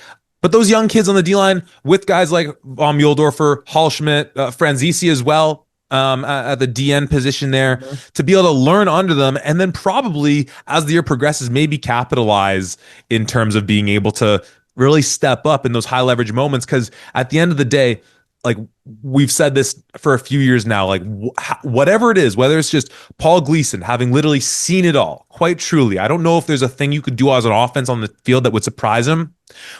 But those young kids on the D line with guys like Von Muhldorfer, Hallschmidt, Franzisi as well, at the DN position there, to be able to learn under them, and then probably as the year progresses, maybe capitalize in terms of being able to really step up in those high leverage moments. Because at the end of the day, like we've said this for a few years now, like whatever it is, whether it's just Paul Gleason having literally seen it all, quite truly, I don't know if there's a thing you could do as an offense on the field that would surprise him,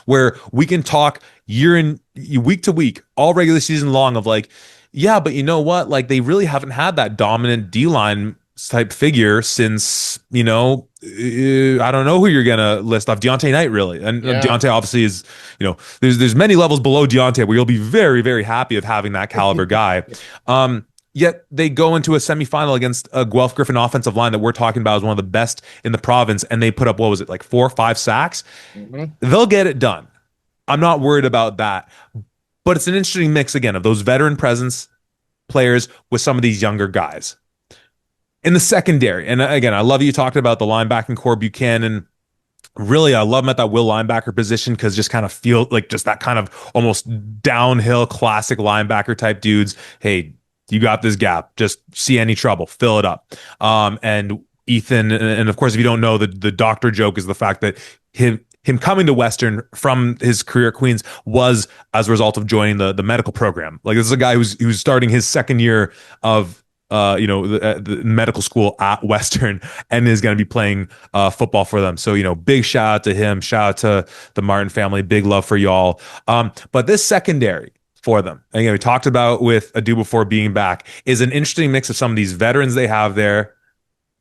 where we can talk week to week, all regular season long, of like, yeah, but you know what? Like they really haven't had that dominant D line type figure since, I don't know who you're gonna list off. Deontay Knight, really, and Yeah. Deontay obviously is, there's many levels below Deontay where you'll be very, very happy of having that caliber guy. Yet they go into a semifinal against a Guelph Griffin offensive line that we're talking about as one of the best in the province, and they put up, what was it, like 4 or 5 sacks? Mhm. They'll get it done. I'm not worried about that. But it's an interesting mix again of those veteran presence players with some of these younger guys in the secondary. And again, I love you talking about the linebacking core. Buchanan, really, I love him at that will linebacker position, because just kind of feel like just that kind of almost downhill classic linebacker type dudes. Hey, you got this gap. Just see any trouble, fill it up. And Ethan, and of course, if you don't know, the doctor joke is the fact that him coming to Western from his career at Queens was as a result of joining the medical program. Like, this is a guy who's starting his second year of the medical school at Western, and is going to be playing football for them. So, big shout out to him. Shout out to the Martin family. Big love for y'all. But this secondary for them, again, we talked about with Adu before being back, is an interesting mix of some of these veterans they have there,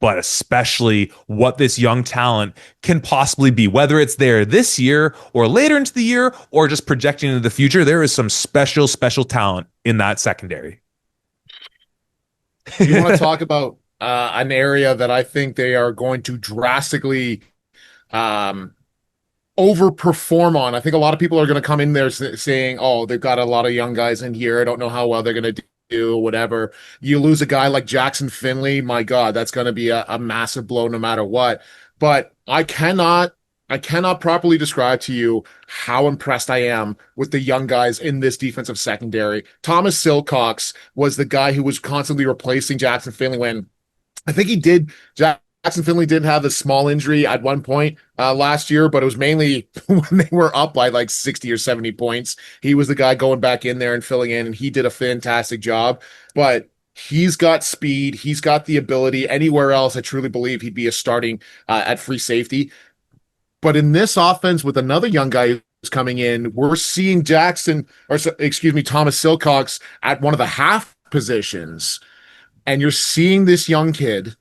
but especially what this young talent can possibly be, whether it's there this year or later into the year or just projecting into the future. There is some special, special talent in that secondary. You want to talk about an area that I think they are going to drastically um, overperform on. I think a lot of people are going to come in there saying, "Oh, they've got a lot of young guys in here. I don't know how well they're going to do, whatever." You lose a guy like Jackson Finley, my God, that's going to be a massive blow no matter what. But I cannot properly describe to you how impressed I am with the young guys in this defensive secondary. Thomas Silcox was the guy who was constantly replacing Jackson Finley when I think he did. Jackson Finley did have a small injury at one point last year, but it was mainly when they were up by like 60 or 70 points. He was the guy going back in there and filling in, and he did a fantastic job. But he's got speed. He's got the ability. Anywhere else, I truly believe he'd be a starting at free safety. But in this offense with another young guy coming in. We're seeing Thomas Silcox at one of the half positions, and you're seeing this young kid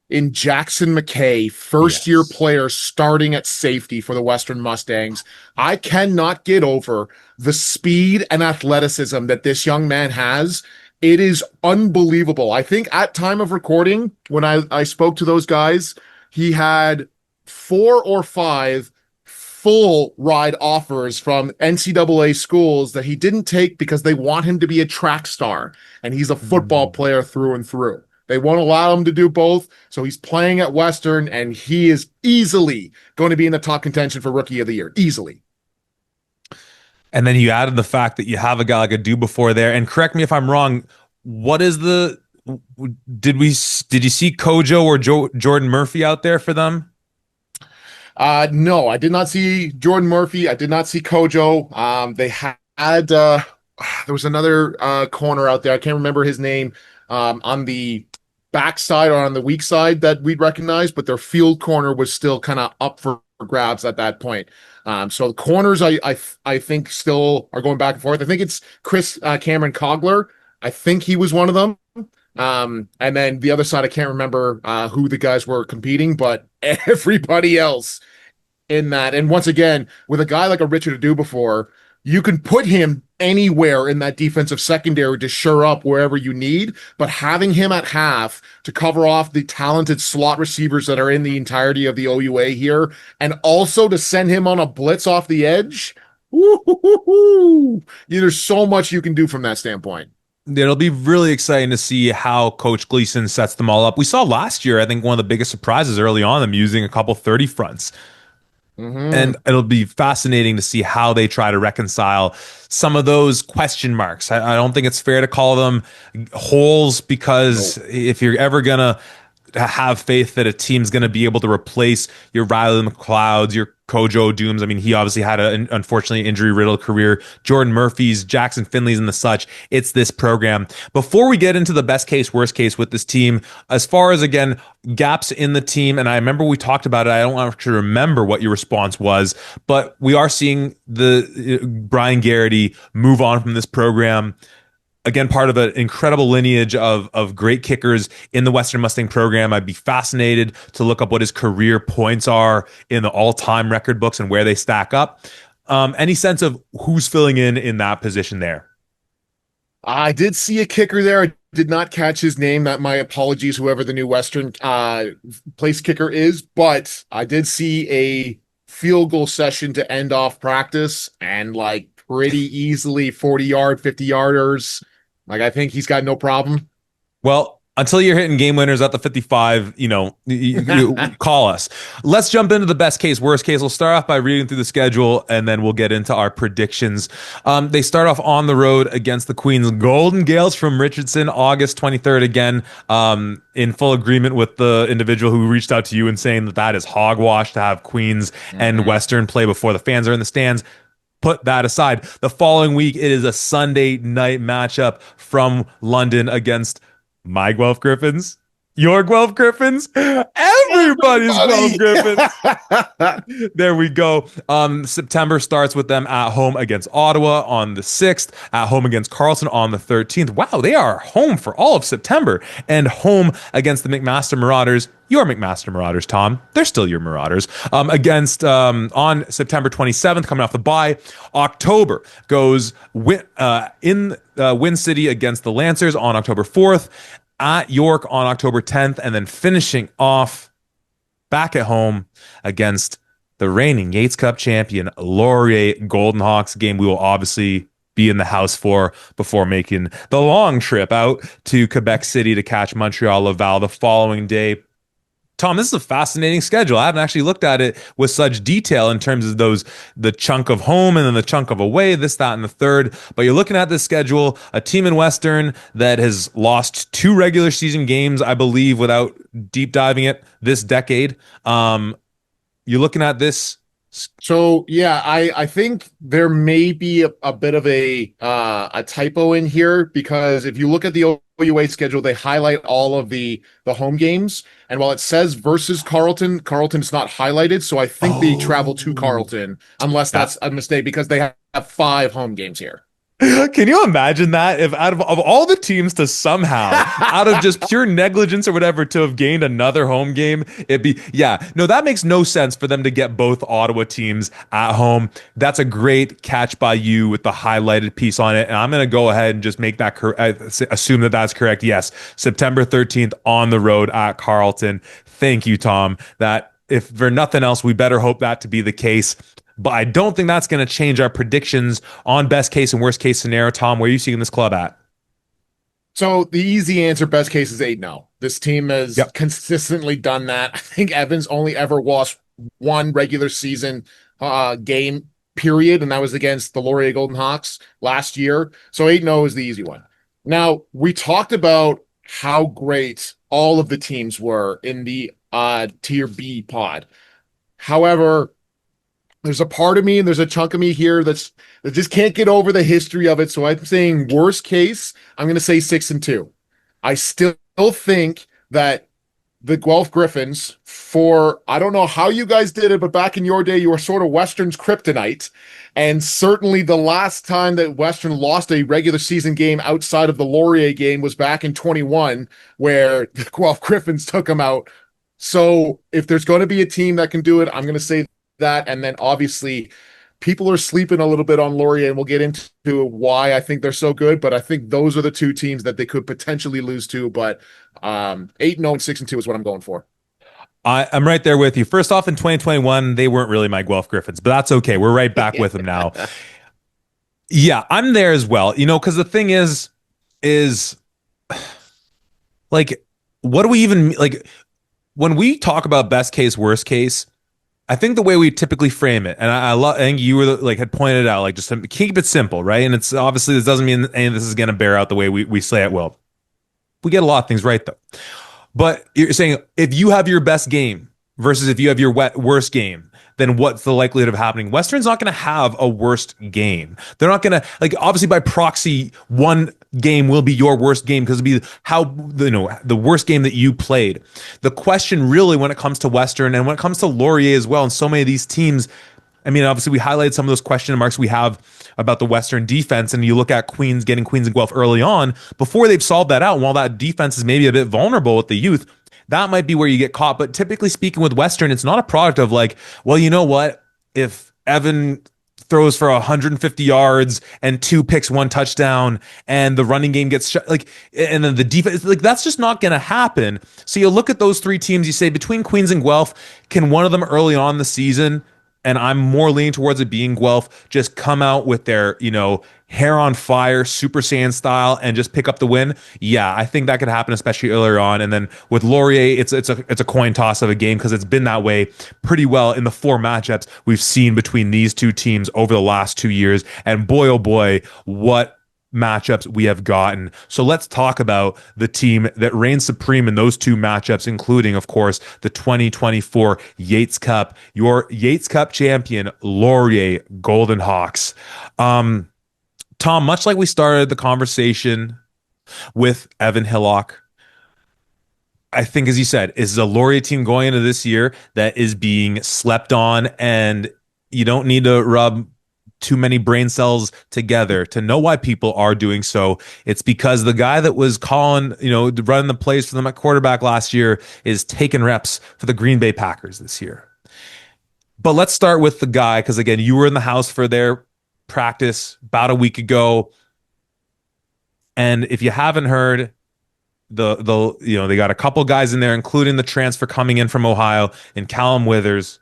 in Jackson McKay, first year Yes. player starting at safety for the Western Mustangs. I cannot get over the speed and athleticism that this young man has. It is unbelievable. I think at time of recording, when I spoke to those guys, he had 4 or 5 full ride offers from NCAA schools that he didn't take because they want him to be a track star. And he's a football Mhm. player through and through. They won't allow him to do both. So he's playing at Western, and he is easily going to be in the top contention for Rookie of the Year. Easily. And then you added the fact that you have a guy like a do before there. And correct me if I'm wrong. What is the did you see Kojo or Jordan Murphy out there for them? No, I did not see Jordan Murphy. I did not see Kojo. They had there was another corner out there. I can't remember his name. On the backside or on the weak side that we'd recognize, but their field corner was still kind of up for grabs at that point. So the corners, I think still are going back and forth. I think it's Chris Cameron Cogler. I think he was one of them. And then the other side, I can't remember who the guys were competing, but everybody else in that. And once again, with a guy like a Richard Adu before, you can put him anywhere in that defensive secondary to shore up wherever you need. But having him at half to cover off the talented slot receivers that are in the entirety of the OUA here, and also to send him on a blitz off the edge, woo-hoo-hoo-hoo. There's so much you can do from that standpoint. It'll be really exciting to see how Coach Gleason sets them all up. We saw last year, I think one of the biggest surprises early on, them using a couple 30 fronts. And Mm-hmm. it'll be fascinating to see how they try to reconcile some of those question marks. I don't think it's fair to call them holes because No. if you're ever going to have faith that a team's going to be able to replace your Riley McLeods, your Kojo Dooms. I mean, he obviously had an unfortunately injury riddled career. Jordan Murphy's, Jackson Finley's, and the such. It's this program. Before we get into the best case, worst case with this team, as far as again gaps in the team, and I remember we talked about it. I don't actually remember what your response was, but we are seeing the Brian Garrity move on from this program again, part of an incredible lineage of great kickers in the Western Mustang program. I'd be fascinated to look up what his career points are in the all-time record books and where they stack up. Any sense of who's filling in that position there? I did see a kicker there. I did not catch his name. That my apologies, whoever the new Western place kicker is. But I did see a field goal session to end off practice, and like pretty easily 40-yard, 50-yarders. Like I think he's got no problem. Well, until you're hitting game winners at the 55, you call us. Let's jump into the best case, worst case. We'll start off by reading through the schedule, and then we'll get into our predictions. They start off on the road against the Queens Golden Gales from Richardson, August 23rd. Again, in full agreement with the individual who reached out to you and saying that that is hogwash to have Queens and Mhm. Western play before the fans are in the stands. Put that aside. The following week, it is a Sunday night matchup from London against my Guelph Griffins, your Guelph Griffins, everybody's Guelph Everybody. Griffins. There we go. September starts with them at home against Ottawa on the 6th, at home against Carleton on the 13th. Wow, they are home for all of September, and home against the McMaster Marauders. Your McMaster Marauders, Tom. They're still your Marauders. Against on September 27th, coming off the bye. October goes in Win City against the Lancers on October 4th, at York on October 10th, and then finishing off back at home against the reigning Yates Cup champion Laurier Golden Hawks. Game we will obviously be in the house for before making the long trip out to Quebec City to catch Montreal Laval the following day. Tom, this is a fascinating schedule. I haven't actually looked at it with such detail in terms of the chunk of home and then the chunk of away, this, that, and the third. But you're looking at this schedule, a team in Western that has lost 2 regular season games, I believe, without deep diving it this decade. You're looking at this. So yeah, I think there may be a bit of a typo in here because if you look at the UA schedule, they highlight all of the home games. And while it says versus Carleton, Carleton's not highlighted. So I think they travel to Oh, Carleton, unless that that's a mistake because they have 5 home games here. can you imagine that if of all the teams to somehow, out of just pure negligence or whatever, to have gained another home game, it'd be, yeah, no, that makes no sense for them to get both Ottawa teams at home. That's a great catch by you with the highlighted piece on it. And I'm going to go ahead and just make that, assume that that's correct. Yes, September 13th on the road at Carleton. Thank you, Tom. That if for nothing else, we better hope that to be the case. But I don't think that's going to change our predictions on best case and worst case scenario. Tom, where are you seeing this club at? So the easy answer, best case, is 8-0. This team has Yep. consistently done that. I think Evans only ever lost one regular season game period, and that was against the Laurier Golden Hawks last year. So 8-0 is the easy one. Now, we talked about how great all of the teams were in the tier B pod. However, there's a part of me and there's a chunk of me here that just can't get over the history of it. So I'm saying worst case, I'm going to say 6-2. I still think that the Guelph Griffins, for I don't know how you guys did it, but back in your day, you were sort of Western's kryptonite. And certainly the last time that Western lost a regular season game outside of the Laurier game was back in 21, where the Guelph Griffins took them out. So if there's going to be a team that can do it, I'm going to say that. And then obviously people are sleeping a little bit on Laurier, and we'll get into why I think they're so good. But I think those are the two teams that they could potentially lose to. But 8-0 and 6-2 is what I'm going for. I'm right there with you. First off, in 2021, they weren't really my Guelph Griffins, but that's okay. We're right back with them now. Yeah, I'm there as well. Because the thing is like, what do we even like when we talk about best case, worst case? I think the way we typically frame it, and I love, I think you were like had pointed out, like just to keep it simple, right? And it's obviously this doesn't mean any of this is going to bear out the way we say it will. We get a lot of things right though. But you're saying if you have your best game versus if you have your worst game, then what's the likelihood of happening? Western's not going to have a worst game. They're not going to like obviously by proxy one game will be your worst game because it'll be how the worst game that you played. The question really when it comes to Western and when it comes to Laurier as well and so many of these teams, I mean, obviously, we highlighted some of those question marks we have about the Western defense, and you look at Queens getting Queens and Guelph early on before they've solved that out. And while that defense is maybe a bit vulnerable with the youth, that might be where you get caught. But typically speaking, with Western, it's not a product of like, well, you know what? If Evan throws for 150 yards and 2 picks, 1 touchdown, and the running game gets like, and then the defense, like that's just not going to happen. So you look at those 3 teams, you say between Queens and Guelph, can one of them early on in the season? And I'm more leaning towards it being Guelph, just come out with their, hair on fire, Super Saiyan style, and just pick up the win. Yeah, I think that could happen, especially earlier on. And then with Laurier, it's a coin toss of a game because it's been that way pretty well in the 4 matchups we've seen between these 2 teams over the last 2 years. And boy, oh boy, what matchups we have gotten. So let's talk about the team that reigns supreme in those 2 matchups, including, of course, the 2024 Yates Cup, your Yates Cup champion, Laurier Golden Hawks. Tom, much like we started the conversation with Evan Hillock, I think, as you said, is a Laurier team going into this year that is being slept on, and you don't need to rub too many brain cells together to know why people are doing so. It's because the guy that was calling, running the plays for them at quarterback last year is taking reps for the Green Bay Packers this year. But let's start with the guy, because again, you were in the house for their practice about a week ago. And if you haven't heard, they got a couple guys in there, including the transfer coming in from Ohio and Callum Withers.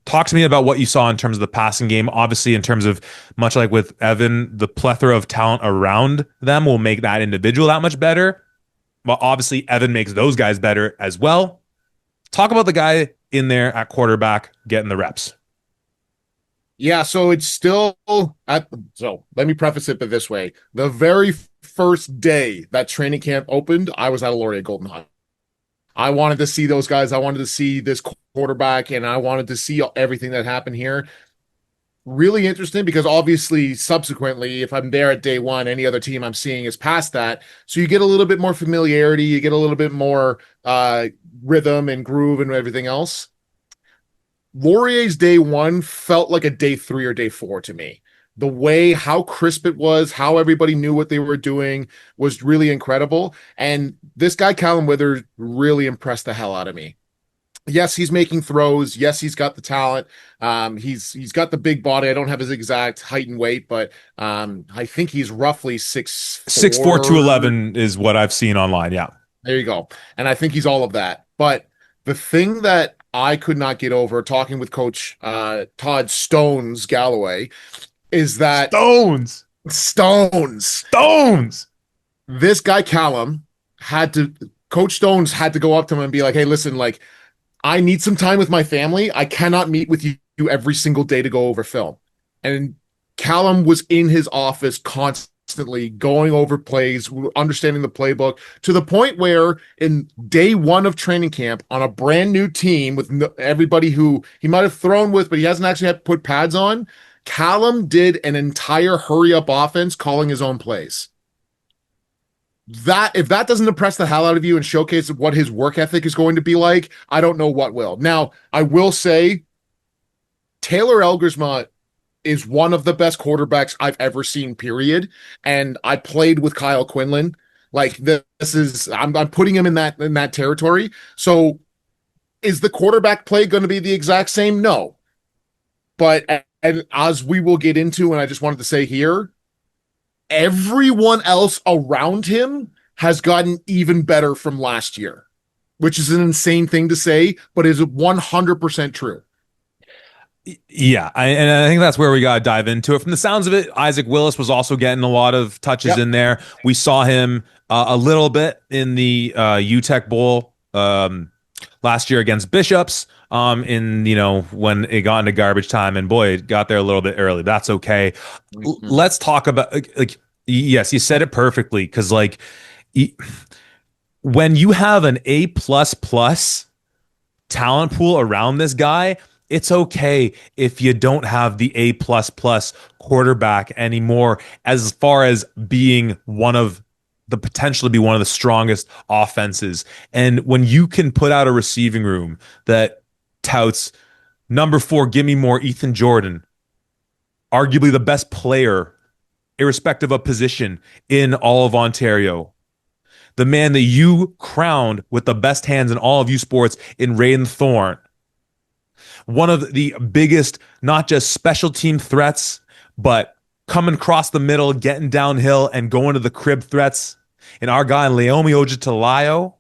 Talk to me about what you saw in terms of the passing game. Obviously, in terms of much like with Evan, the plethora of talent around them will make that individual that much better. But obviously, Evan makes those guys better as well. Talk about the guy in there at quarterback getting the reps. Yeah, so it's still so let me preface it this way. The very first day that training camp opened, I was at a Laurier Golden Hawks. I wanted to see those guys. I wanted to see this quarterback, and I wanted to see everything that happened here. really interesting because obviously subsequently if I'm there at day one, any other team I'm seeing is past that, so you get a little bit more familiarity, you get a little bit more rhythm and groove and everything else. Laurier's day one felt like a day three or day four to me. The way how crisp it was, how everybody knew what they were doing was really incredible. And this guy, Callum Withers, really impressed the hell out of me. Yes, he's making throws. Yes, he's got the talent. He's got the big body. I don't have his exact height and weight, but I think he's roughly six 6'4", four. 211 is what I've seen online. Yeah. There you go. And I think he's all of that. But the thing that I could not get over talking with Coach Todd Stones Galloway is that Stones. Stones, Stones. this guy Callum had to, Coach Stones had to go up to him and be like, hey, listen, like, I need some time with my family. I cannot meet with you every single day to go over film. And Callum was in his office constantly going over plays, understanding the playbook to the point where in day one of training camp on a brand new team with everybody who he might have thrown with, but he hasn't actually had to put pads on. Callum did an entire hurry up offense calling his own plays. That if that doesn't impress the hell out of you and showcase what his work ethic is going to be like, I don't know what will. Now, I will say Taylor Elgersma is one of the best quarterbacks I've ever seen, period. And I played with Kyle Quinlan. Like this is I'm putting him in that territory. So is the quarterback play going to be the exact same? No. But and as we will get into, and I just wanted to say here, everyone else around him has gotten even better from last year, which is an insane thing to say, but is 100% true. Yeah, and I think that's where we got to dive into it. From the sounds of it, Isaac Willis was also getting a lot of touches Yep. in there. We saw him a little bit in the UTech Bowl last year against Bishops. In when it got into garbage time, and boy, it got there a little bit early. That's okay. Mm-hmm. Let's talk about yes, you said it perfectly because when you have an A plus plus talent pool around this guy, it's okay if you don't have the A plus plus quarterback anymore, as far as being one of the potential to be one of the strongest offenses. And when you can put out a receiving room that touts number 4, give me more Ethan Jordan, arguably the best player, irrespective of position, in all of Ontario, the man that you crowned with the best hands in all of U sports in Raiden Thorne, one of the biggest, not just special team threats, but coming across the middle, getting downhill, and going to the crib threats. And our guy, Laomi Ojitalayo,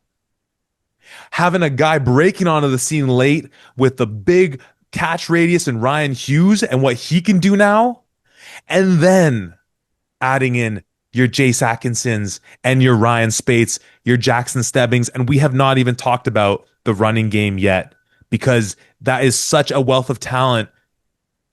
having a guy breaking onto the scene late with the big catch radius and Ryan Hughes and what he can do now. And then adding in your Jace Atkinsons and your Ryan Spates, your Jackson Stebbings. And we have not even talked about the running game yet, because that is such a wealth of talent.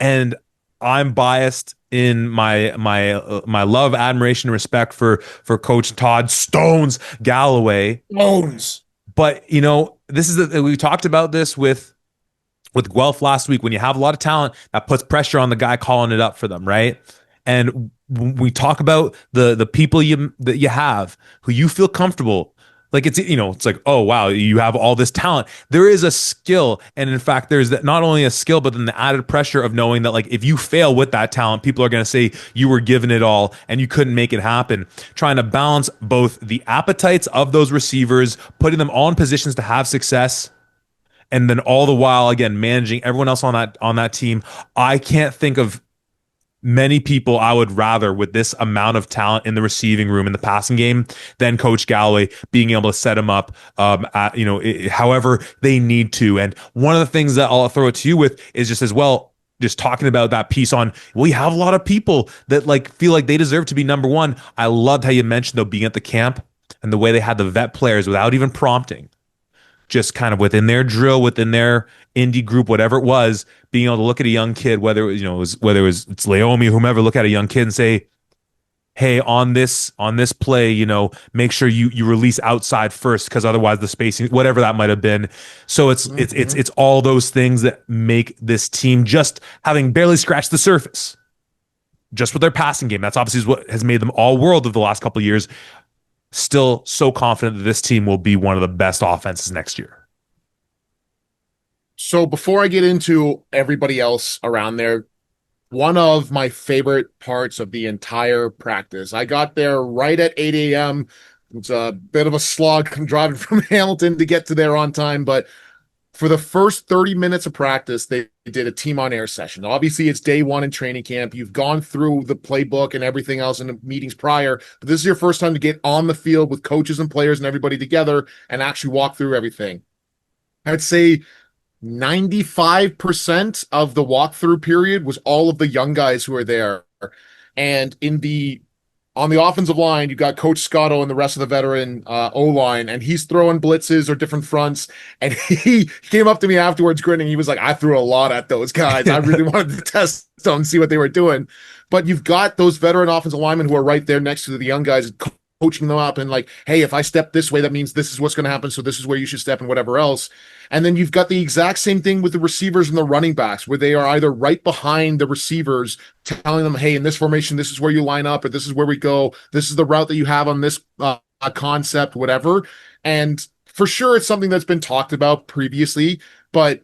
And I'm biased in my love, admiration, and respect for Coach Todd Stones Galloway. Bones. But this is we talked about this with Guelph last week. When you have a lot of talent, that puts pressure on the guy calling it up for them, right? And when we talk about the people that you have who you feel comfortable, like it's like, oh wow, you have all this talent. There is a skill, and in fact, there's not only a skill, but then the added pressure of knowing that, like, if you fail with that talent, people are going to say you were given it all and you couldn't make it happen. Trying to balance both the appetites of those receivers, putting them all in positions to have success, and then all the while, again, managing everyone else on that team. I can't think of many people I would rather with this amount of talent in the receiving room in the passing game than Coach Galloway being able to set him up however they need to. And one of the things that I'll throw it to you with is just as well, just talking about that piece on, we have a lot of people that like feel like they deserve to be number one. I loved how you mentioned though being at the camp and the way they had the vet players without even prompting, just kind of within their drill, within their indie group, whatever it was, being able to look at a young kid, whether it was, it's Laomi, whomever, look at a young kid and say, hey, on this play, make sure you release outside first because otherwise the spacing, whatever that might have been. So Mhm. it's all those things that make this team, just having barely scratched the surface, just with their passing game. That's obviously what has made them all world of the last couple of years. Still so confident that this team will be one of the best offenses next year. So before I get into everybody else around there, one of my favorite parts of the entire practice, I got there right at 8 a.m. It's a bit of a slog driving from Hamilton to get to there on time, but for the first 30 minutes of practice, they did a team on air session. Obviously, it's day one in training camp. You've gone through the playbook and everything else in the meetings prior, but this is your first time to get on the field with coaches and players and everybody together and actually walk through everything. I'd say 95% of the walkthrough period was all of the young guys who are there. And on the offensive line, you got Coach Scotto and the rest of the veteran O line, and he's throwing blitzes or different fronts. And he came up to me afterwards grinning. He was like, I threw a lot at those guys. I really wanted to test them and see what they were doing. But you've got those veteran offensive linemen who are right there next to the young guys, coaching them up and like, hey, if I step this way, that means this is what's going to happen. So this is where you should step and whatever else. And then you've got the exact same thing with the receivers and the running backs, where they are either right behind the receivers, telling them, hey, in this formation, this is where you line up, or this is where we go. This is the route that you have on this concept, whatever. And for sure, it's something that's been talked about previously, but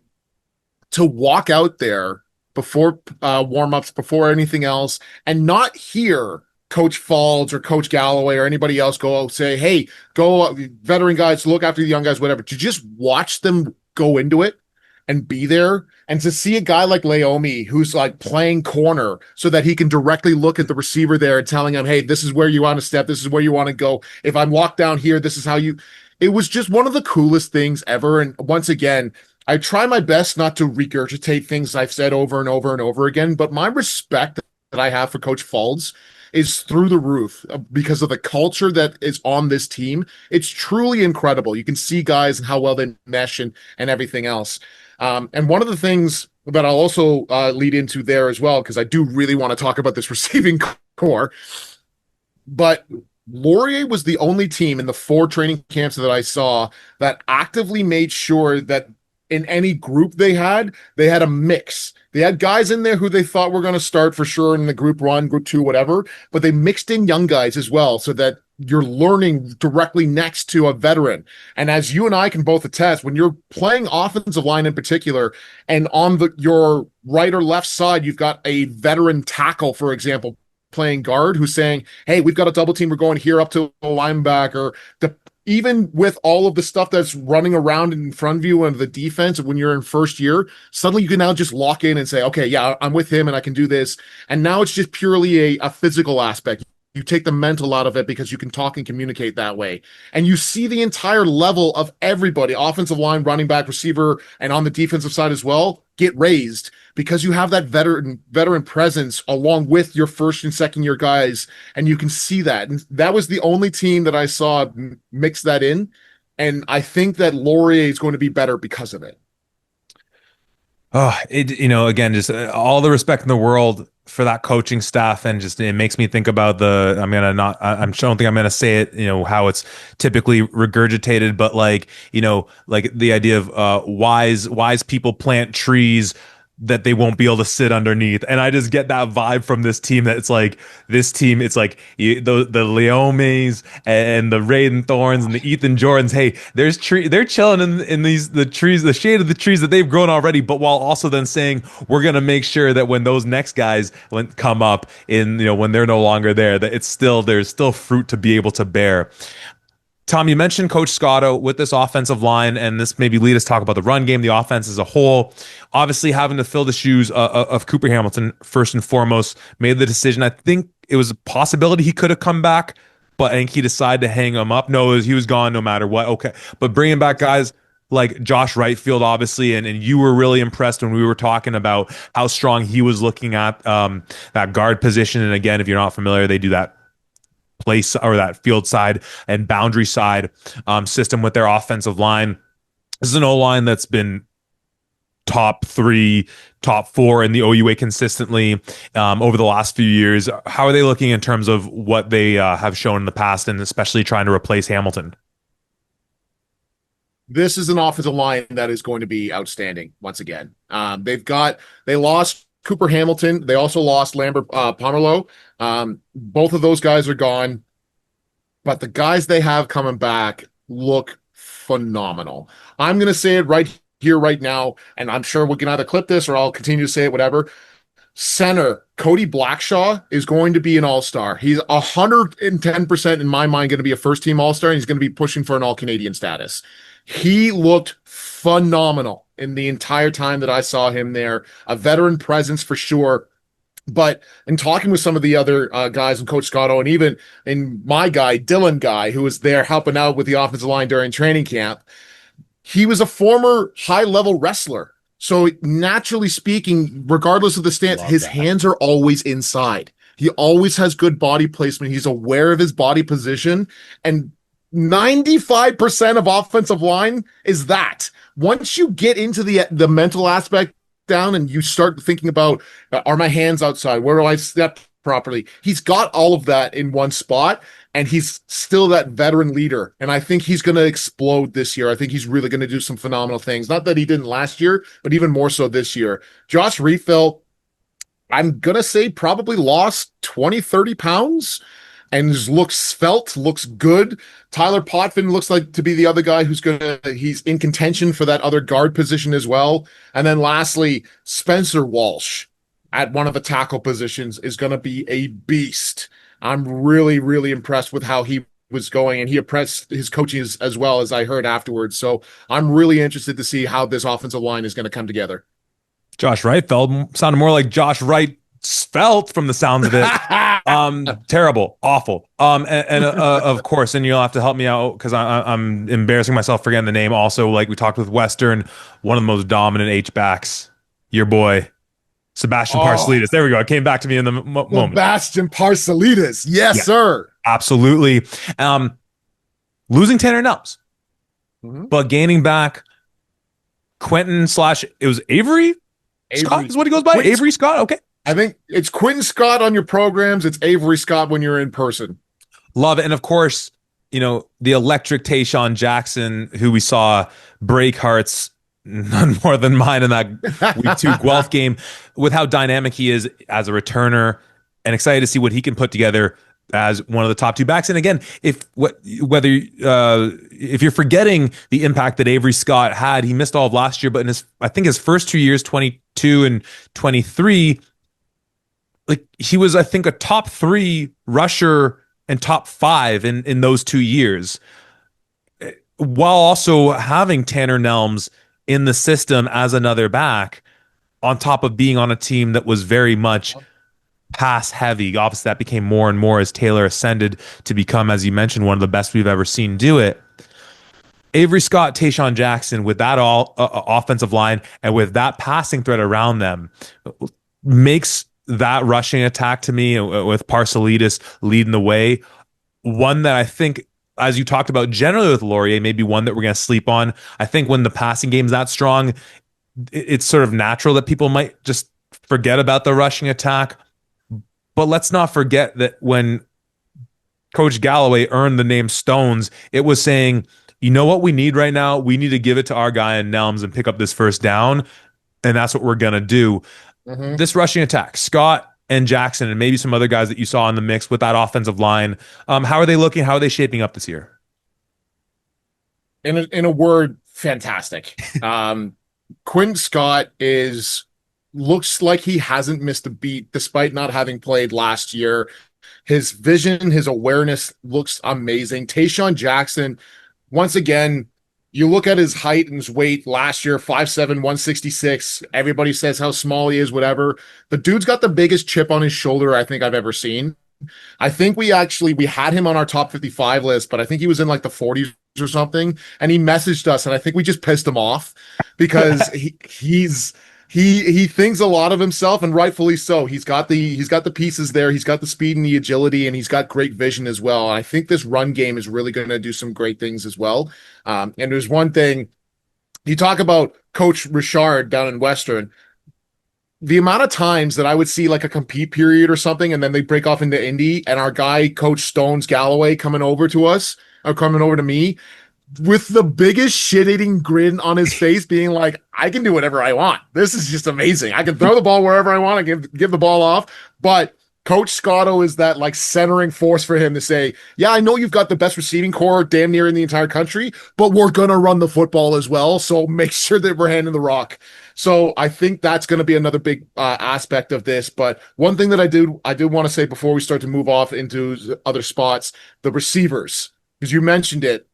to walk out there before warm-ups, before anything else, and not hear Coach Falls or Coach Galloway or anybody else go say, hey, go veteran guys, look after the young guys, whatever, to just watch them go into it and be there. And to see a guy like Laomi who's like playing corner so that he can directly look at the receiver there and telling him, hey, this is where you want to step. This is where you want to go. If I'm locked down here, this is how you. It was just one of the coolest things ever. And once again, I try my best not to regurgitate things I've said over and over and over again, but my respect that I have for Coach Falls is through the roof because of the culture that is on this team. It's truly incredible. You can see guys and how well they mesh and everything else. And one of the things that I'll also lead into there as well, because I do really want to talk about this receiving core, but Laurier was the only team in the 4 training camps that I saw that actively made sure that in any group they had a mix. They had guys in there who they thought were going to start for sure in the group 1, group 2, whatever, but they mixed in young guys as well so that you're learning directly next to a veteran. And as you and I can both attest, when you're playing offensive line in particular, and on your right or left side, you've got a veteran tackle, for example, playing guard who's saying, hey, we've got a double team. We're going here up to a linebacker. Even with all of the stuff that's running around in front of you and the defense, when you're in first year, suddenly you can now just lock in and say, okay, yeah, I'm with him and I can do this. And now it's just purely a physical aspect. You take the mental out of it because you can talk and communicate that way. And you see the entire level of everybody, offensive line, running back, receiver, and on the defensive side as well, get raised because you have that veteran presence along with your first and second year guys, and you can see that. And that was the only team that I saw mix that in, and I think that Laurier is going to be better because of it. Oh, again, just all the respect in the world for that coaching staff, and just it makes me think about I'm gonna not, I don't think I'm gonna say it, how it's typically regurgitated, but like the idea of wise people plant trees that they won't be able to sit underneath. And I just get that vibe from this team that it's like this team, it's like the Leomes and the Raiden Thorns and the Ethan Jordans. Hey, they're chilling in the trees, the shade of the trees that they've grown already, but while also then saying we're gonna make sure that when those next guys come up in, when they're no longer there, that there's still fruit to be able to bear. Tom, you mentioned Coach Scotto with this offensive line, and this maybe lead us talk about the run game, the offense as a whole. Obviously, having to fill the shoes of Cooper Hamilton first and foremost, made the decision. I think it was a possibility he could have come back, but I think he decided to hang him up. No, he was gone no matter what. Okay, but bringing back guys like Josh Wrightfield, obviously, and you were really impressed when we were talking about how strong he was looking at that guard position. And again, if you're not familiar, they do that place or that field side and boundary side system with their offensive line. This is an O line that's been top three, top four in the OUA consistently over the last few years. How are they looking in terms of what they have shown in the past, and especially trying to replace Hamilton? This is an offensive line that is going to be outstanding once again. They lost Cooper Hamilton. They also lost Lambert Pomerleau. Both of those guys are gone, but the guys they have coming back look phenomenal. I'm going to say it right here, right now, and I'm sure we can either clip this or I'll continue to say it, whatever. Center Cody Blackshaw is going to be an all-star. He's 110% in my mind going to be a first-team all-star, and he's going to be pushing for an all-Canadian status. He looked phenomenal in the entire time that I saw him there. A veteran presence for sure. But in talking with some of the other guys and Coach Scotto, and even in my guy, Dylan Guy, who was there helping out with the offensive line during training camp, he was a former high-level wrestler. So naturally speaking, regardless of the stance, his hands are always inside. He always has good body placement. He's aware of his body position. And 95% of offensive line is that. Once you get into the mental aspect down and you start thinking about, are my hands outside? Where do I step properly? He's got all of that in one spot, and he's still that veteran leader. And I think he's going to explode this year. I think he's really going to do some phenomenal things. Not that he didn't last year, but even more so this year. Josh Riefelt, I'm going to say probably lost 20, 30 pounds and looks good. Tyler Potvin looks like to be the other guy he's in contention for that other guard position as well. And then lastly, Spencer Walsh at one of the tackle positions is going to be a beast. I'm really, really impressed with how he was going, and he impressed his coaching as well, as I heard afterwards. So I'm really interested to see how this offensive line is going to come together. Josh Reitfeld sounded more like Josh Wright spelt from the sounds of it. Terrible, awful. Of course, and you'll have to help me out because I'm embarrassing myself forgetting the name. Also, like we talked with Western, one of the most dominant H backs, your boy Sebastian Parcelidis. There we go. It came back to me in the moment. Sebastian Parcelidis, yes, sir. Absolutely. Losing Tanner Nelms, but gaining back Quentin it was Avery Scott is what he goes by. Avery Scott. Okay. I think it's Quentin Scott on your programs. It's Avery Scott when you're in person. Love it. And of course, the electric Tayshaun Jackson, who we saw break hearts, none more than mine in that week 2 Guelph game, with how dynamic he is as a returner, and excited to see what he can put together as one of the top 2 backs. And again, if you're forgetting the impact that Avery Scott had, he missed all of last year, but I think his first 2 years, 22 and 23, like he was, I think, a top 3 rusher and top 5 in those 2 years, while also having Tanner Nelms in the system as another back, on top of being on a team that was very much pass heavy. Obviously, that became more and more as Taylor ascended to become, as you mentioned, one of the best we've ever seen do it. Avery Scott, Tayshaun Jackson, with that offensive line and with that passing threat around them, makes that rushing attack to me, with Parcelidis leading the way, one that I think, as you talked about generally with Laurier, maybe one that we're going to sleep on. I think when the passing game's that strong, it's sort of natural that people might just forget about the rushing attack. But let's not forget that when Coach Galloway earned the name Stones, it was saying, you know what we need right now? We need to give it to our guy in Nelms and pick up this first down. And that's what we're going to do. This rushing attack, Scott and Jackson, and maybe some other guys that you saw in the mix with that offensive line, how are they looking? How are they shaping up this year? In a word, fantastic. Quinn Scott looks like he hasn't missed a beat despite not having played last year. His vision, his awareness looks amazing. Tayshaun Jackson, once again, you look at his height and his weight last year, 5'7", 166. Everybody says how small he is, whatever. The dude's got the biggest chip on his shoulder I think I've ever seen. I think we had him on our top 55 list, but I think he was in like the 40s or something. And he messaged us, and I think we just pissed him off because he thinks a lot of himself, and rightfully so. He's got the pieces there. He's got the speed and the agility, and he's got great vision as well. And I think this run game is really going to do some great things as well. And there's one thing You talk about Coach Richard down in Western. The amount of times that I would see like a compete period or something, and then they break off into Indy, and our guy, Coach Stones Galloway, coming over to us or coming over to me with the biggest shit-eating grin on his face, being like, I can do whatever I want. This is just amazing. I can throw the ball wherever I want. I can give the ball off. But Coach Scotto is that like centering force for him to say, yeah, I know you've got the best receiving core damn near in the entire country, but we're going to run the football as well. So make sure that we're handing the rock. So I think that's going to be another big aspect of this. But one thing that I do want to say before we start to move off into other spots, the receivers, because you mentioned it.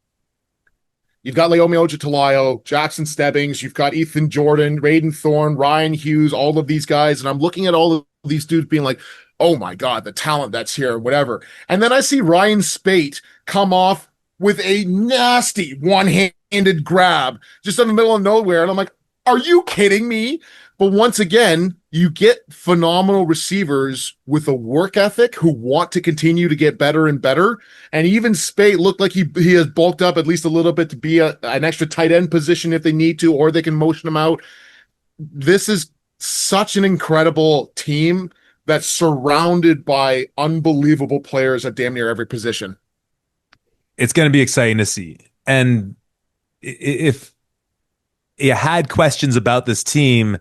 You've got Laomi Ojatalayo, Jackson Stebbings, you've got Ethan Jordan, Raiden Thorne, Ryan Hughes, all of these guys. And I'm looking at all of these dudes being like, oh my God, the talent that's here, whatever. And then I see Ryan Spate come off with a nasty one-handed grab just in the middle of nowhere. And I'm like, are you kidding me? But once again, you get phenomenal receivers with a work ethic who want to continue to get better and better. And even Spate looked like he has bulked up at least a little bit to be an extra tight end position if they need to, or they can motion him out. This is such an incredible team that's surrounded by unbelievable players at damn near every position. It's going to be exciting to see. And if you had questions about this team,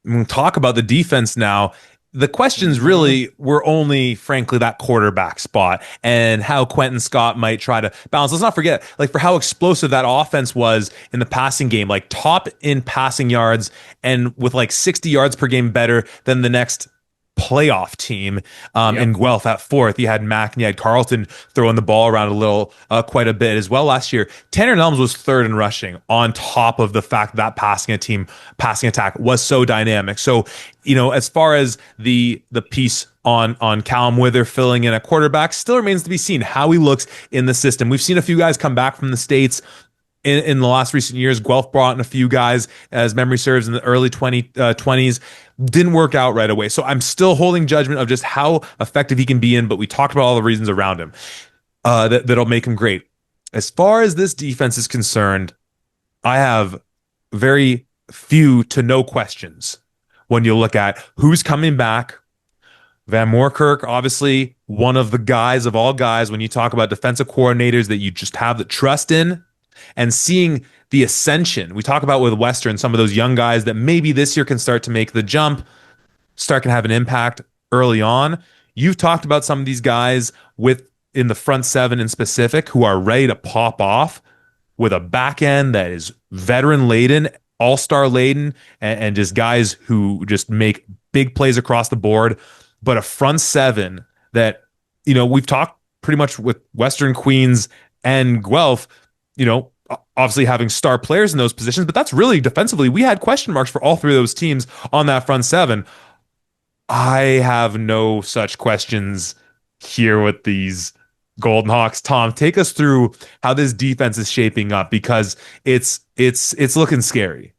we'll talk about the defense now. The questions Mhm. really were only, frankly, that quarterback spot and how Quentin Scott might try to balance. Let's not forget, like, for how explosive that offense was in the passing game, like top in passing yards and with like 60 yards per game better than the next playoff team in Yep. Guelph at fourth. You had Mack and you had Carlton throwing the ball around a little, quite a bit as well last year. Tanner Nelms was third in rushing on top of the fact that passing attack was so dynamic. So, as far as the piece on Callum Wither filling in at quarterback, still remains to be seen how he looks in the system. We've seen a few guys come back from the States in the last recent years. Guelph brought in a few guys, as memory serves, in the early 20s. Didn't work out right away. So I'm still holding judgment of just how effective he can be in, but we talked about all the reasons around him that'll make him great. As far as this defense is concerned, I have very few to no questions when you look at who's coming back. Van Moorkirk, obviously, one of the guys of all guys when you talk about defensive coordinators that you just have the trust in, and seeing the ascension. We talk about with Western, some of those young guys that maybe this year can start to make the jump, start can have an impact early on. You've talked about some of these guys with in the front seven in specific who are ready to pop off with a back end that is veteran laden, all star laden, and just guys who just make big plays across the board. But a front seven that, we've talked pretty much with Western Queens and Guelph, obviously having star players in those positions, but that's really defensively. We had question marks for all three of those teams on that front seven. I have no such questions here with these Golden Hawks. Tom, take us through how this defense is shaping up because it's looking scary.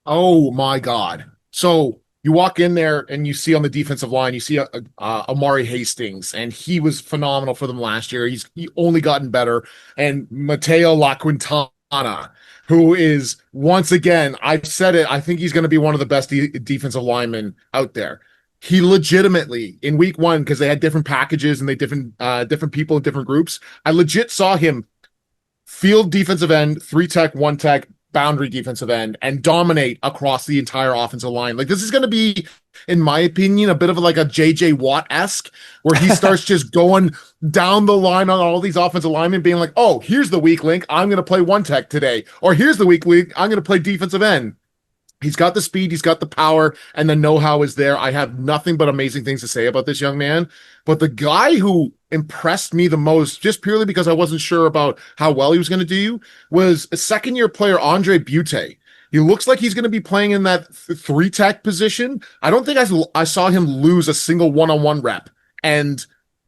Oh my God. So you walk in there and you see on the defensive line, you see Amari Hastings, and he was phenomenal for them last year. He only gotten better. And Mateo La Quintana, who is once again, I've said it, I think he's going to be one of the best defensive linemen out there. He legitimately in week one, because they had different packages and they different people in different groups. I legit saw him field defensive end, three tech, one tech, boundary defensive end, and dominate across the entire offensive line. Like this is going to be, in my opinion, a bit of like a JJ Watt esque, where he starts just going down the line on all these offensive linemen, being like, "Oh, here's the weak link. I'm going to play one tech today," or "Here's the weak link. I'm going to play defensive end." He's got the speed, he's got the power, and the know-how is there. I have nothing but amazing things to say about this young man. But the guy who impressed me the most, just purely because I wasn't sure about how well he was going to do, was a second-year player, Andre Butte. He looks like he's going to be playing in that three tech position. I don't think I saw him lose a single one-on-one rep. And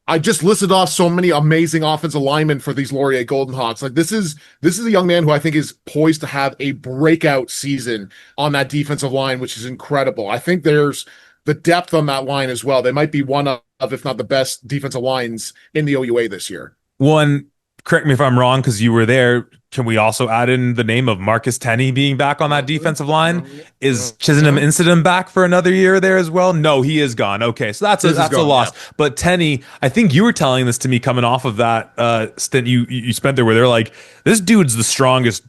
I just listed off so many amazing offensive linemen for these Laurier Golden Hawks. Like this is a young man who I think is poised to have a breakout season on that defensive line, which is incredible. I think there's the depth on that line as well. They might be one of, if not the best defensive lines in the OUA this year. One correct me if I'm wrong, because you were there. Can we also add in the name of Marcus Tenney being back on that Mhm. defensive line? Is Chisenham Mhm. Incident back for another year there as well? No, he is gone. Okay, so His is that's a gone. loss. Yeah. But Tenney, I think you were telling this to me coming off of that stint you spent there, where they're like, this dude's the strongest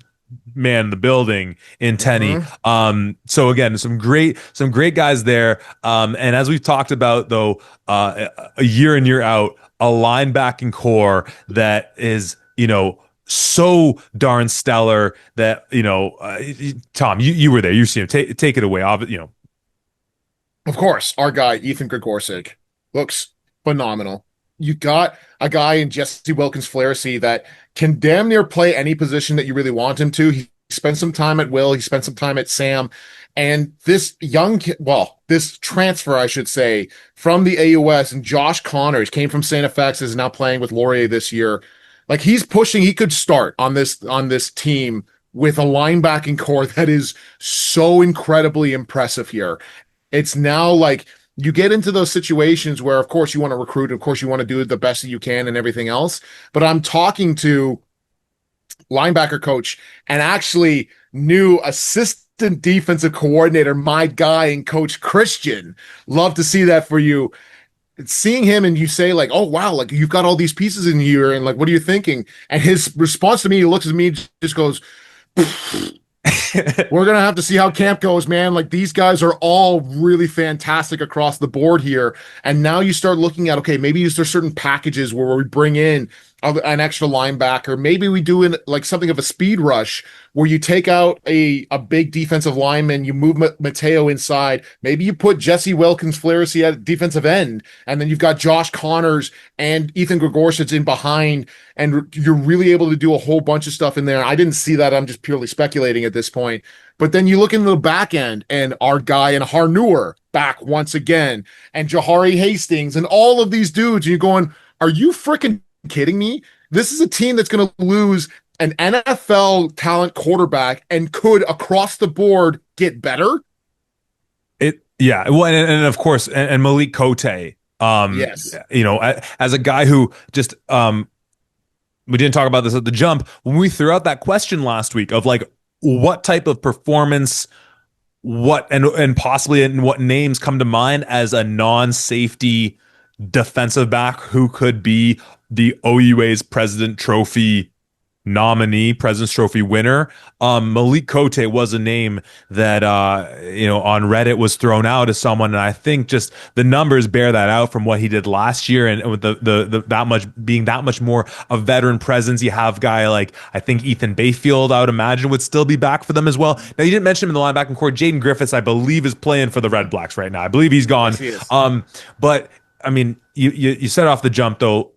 man in the building in Tenney. Mhm. So again, some great guys there. And as we've talked about though, a year in year out, a linebacking core that is, so darn stellar that, Tom, you were there. You see him. Take it away. Of course, our guy, Ethan Gregorczyk, looks phenomenal. You got a guy in Jesse Wilkins Flaherty that can damn near play any position that you really want him to. He spent some time at Will, he spent some time at Sam. And this young kid, well, this transfer, I should say, from the AUS and Josh Connors came from Santa Fe, is now playing with Laurier this year. Like he's pushing, he could start on this team with a linebacking core that is so incredibly impressive here. It's now like you get into those situations where, of course, you want to recruit, of course, you want to do the best that you can and everything else. But I'm talking to linebacker coach and actually new assistant defensive coordinator, my guy and coach Christian. Love to see that for you. Seeing him and you say like, oh wow, like you've got all these pieces in here, and like, what are you thinking? And his response to me, he looks at me, just goes, we're gonna have to see how camp goes, man. Like these guys are all really fantastic across the board here. And now you start looking at, okay, maybe there's certain packages where we bring in an extra linebacker. Maybe we do in like something of a speed rush where you take out a big defensive lineman, you move Mateo inside. Maybe you put Jesse Wilkins Flaherty at defensive end, and then you've got Josh Connors and Ethan Gregorczyk in behind, and you're really able to do a whole bunch of stuff in there. I didn't see that. I'm just purely speculating at this point. But then you look into the back end, and our guy in Harnur back once again, and Jahari Hastings, and all of these dudes, and you're going, are you freaking kidding me? This is a team that's going to lose an NFL talent quarterback and could across the board get better. Yeah. Well, and of course, and Malik Cote, Yes. as a guy who just, we didn't talk about this at the jump when we threw out that question last week of like, what type of performance, and possibly and what names come to mind as a non-safety defensive back who could be the OUA's President Trophy nominee, President's Trophy winner. Malik Cote was a name that on Reddit was thrown out as someone, and I think just the numbers bear that out from what he did last year, and with the that much being that much more a veteran presence. You have guy like I think Ethan Bayfield, I would imagine would still be back for them as well. Now you didn't mention him in the linebacking core. Jaden Griffiths, I believe, is playing for the Red Blacks right now. I believe he's gone. Yes, he is. But I mean, you set off the jump though.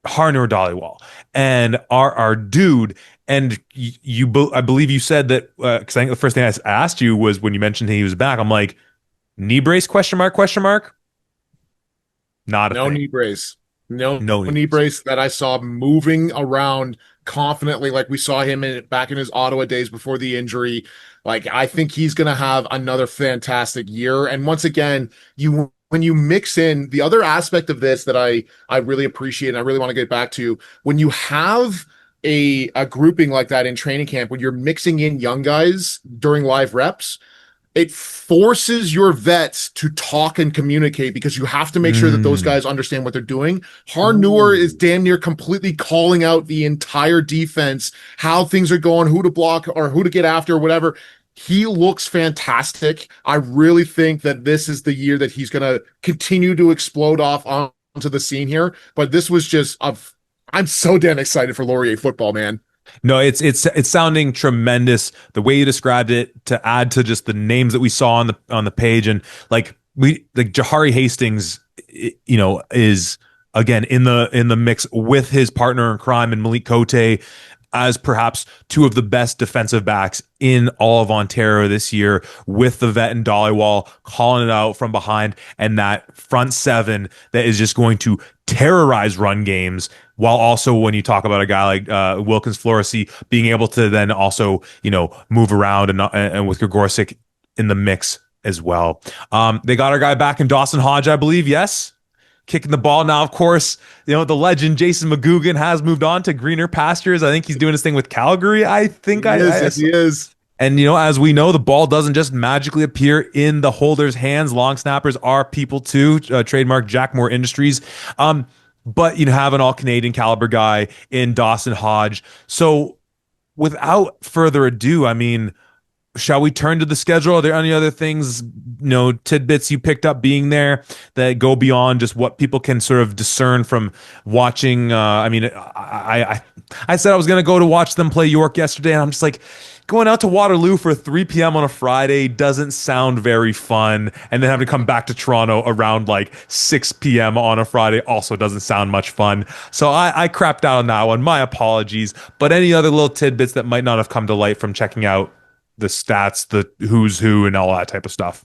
Harnur Dhaliwal and our dude, and I believe you said that because I think the first thing I asked you was when you mentioned he was back. I'm like, knee brace question mark question mark, not a No thing. knee brace. No No knee knee brace. brace that I saw moving around confidently, like we saw him back in his Ottawa days before the injury. Like I think he's going to have another fantastic year. And once again, you when you mix in the other aspect of this that I really appreciate and I really want to get back to, when you have a grouping like that in training camp, when you're mixing in young guys during live reps, it forces your vets to talk and communicate because you have to make sure that those Mm. guys understand what they're doing. Harnur is Ooh. damn near completely calling out the entire defense, how things are going, who to block or who to get after, or whatever. He looks fantastic. I really think that this is the year that he's going to continue to explode off onto the scene here. But this was just I'm so damn excited for Laurier football, man. No, it's sounding tremendous. The way you described it, to add to just the names that we saw on the page, and like Jahari Hastings, is again in the mix with his partner in crime and Malik Cote as perhaps two of the best defensive backs in all of Ontario this year, with the vet and Dollywall calling it out from behind, and that front seven that is just going to terrorize run games. While also, when you talk about a guy like Wilkins Florissy being able to then also move around and with Gregorczyk in the mix as well. They got our guy back in Dawson Hodge, I believe. Yes. kicking the ball. Now, of course, the legend Jason McGugan has moved on to greener pastures. I think he's doing his thing with Calgary. I think He is, yes, he is. and as we know, the ball doesn't just magically appear in the holder's hands. Long snappers are people too. Trademark Jackmore Industries. But have an all Canadian caliber guy in Dawson Hodge. So without further ado, I mean, shall we turn to the schedule? Are there any other things, tidbits you picked up being there that go beyond just what people can sort of discern from watching? I mean, I said I was going to go to watch them play York yesterday, and I'm just like, going out to Waterloo for 3 p.m. on a Friday doesn't sound very fun. And then having to come back to Toronto around like 6 p.m. on a Friday also doesn't sound much fun. So I crapped out on that one. My apologies. But any other little tidbits that might not have come to light from checking out the stats, the who's who, and all that type of stuff?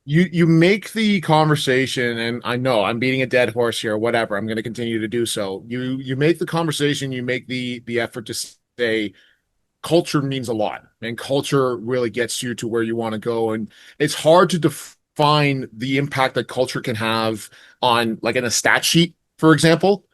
You make the conversation, and I know I'm beating a dead horse here, whatever. I'm going to continue to do so. You make the conversation, you make the effort to say culture means a lot, and culture really gets you to where you want to go. And it's hard to define the impact that culture can have on, like, in a stat sheet, for example.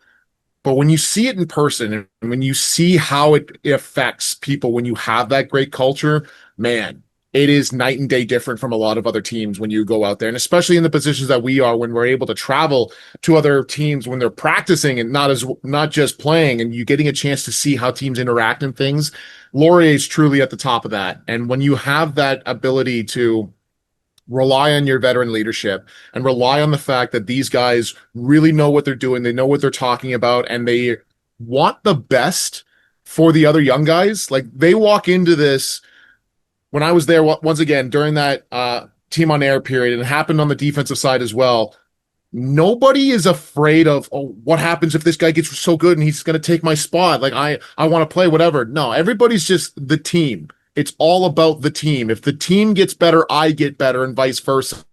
But when you see it in person and when you see how it affects people when you have that great culture, man, it is night and day different from a lot of other teams when you go out there. And especially in the positions that we are, when we're able to travel to other teams when they're practicing and not just playing, and you getting a chance to see how teams interact and things. Laurier is truly at the top of that. And when you have that ability to rely on your veteran leadership and rely on the fact that these guys really know what they're doing, they know what they're talking about, and they want the best for the other young guys. Like, they walk into this. When I was there, once again, during that team on air period, and it happened on the defensive side as well, nobody is afraid of, oh, what happens if this guy gets so good and he's going to take my spot? Like, I want to play, whatever. No, everybody's just the team. It's all about the team. If the team gets better, I get better, and vice versa.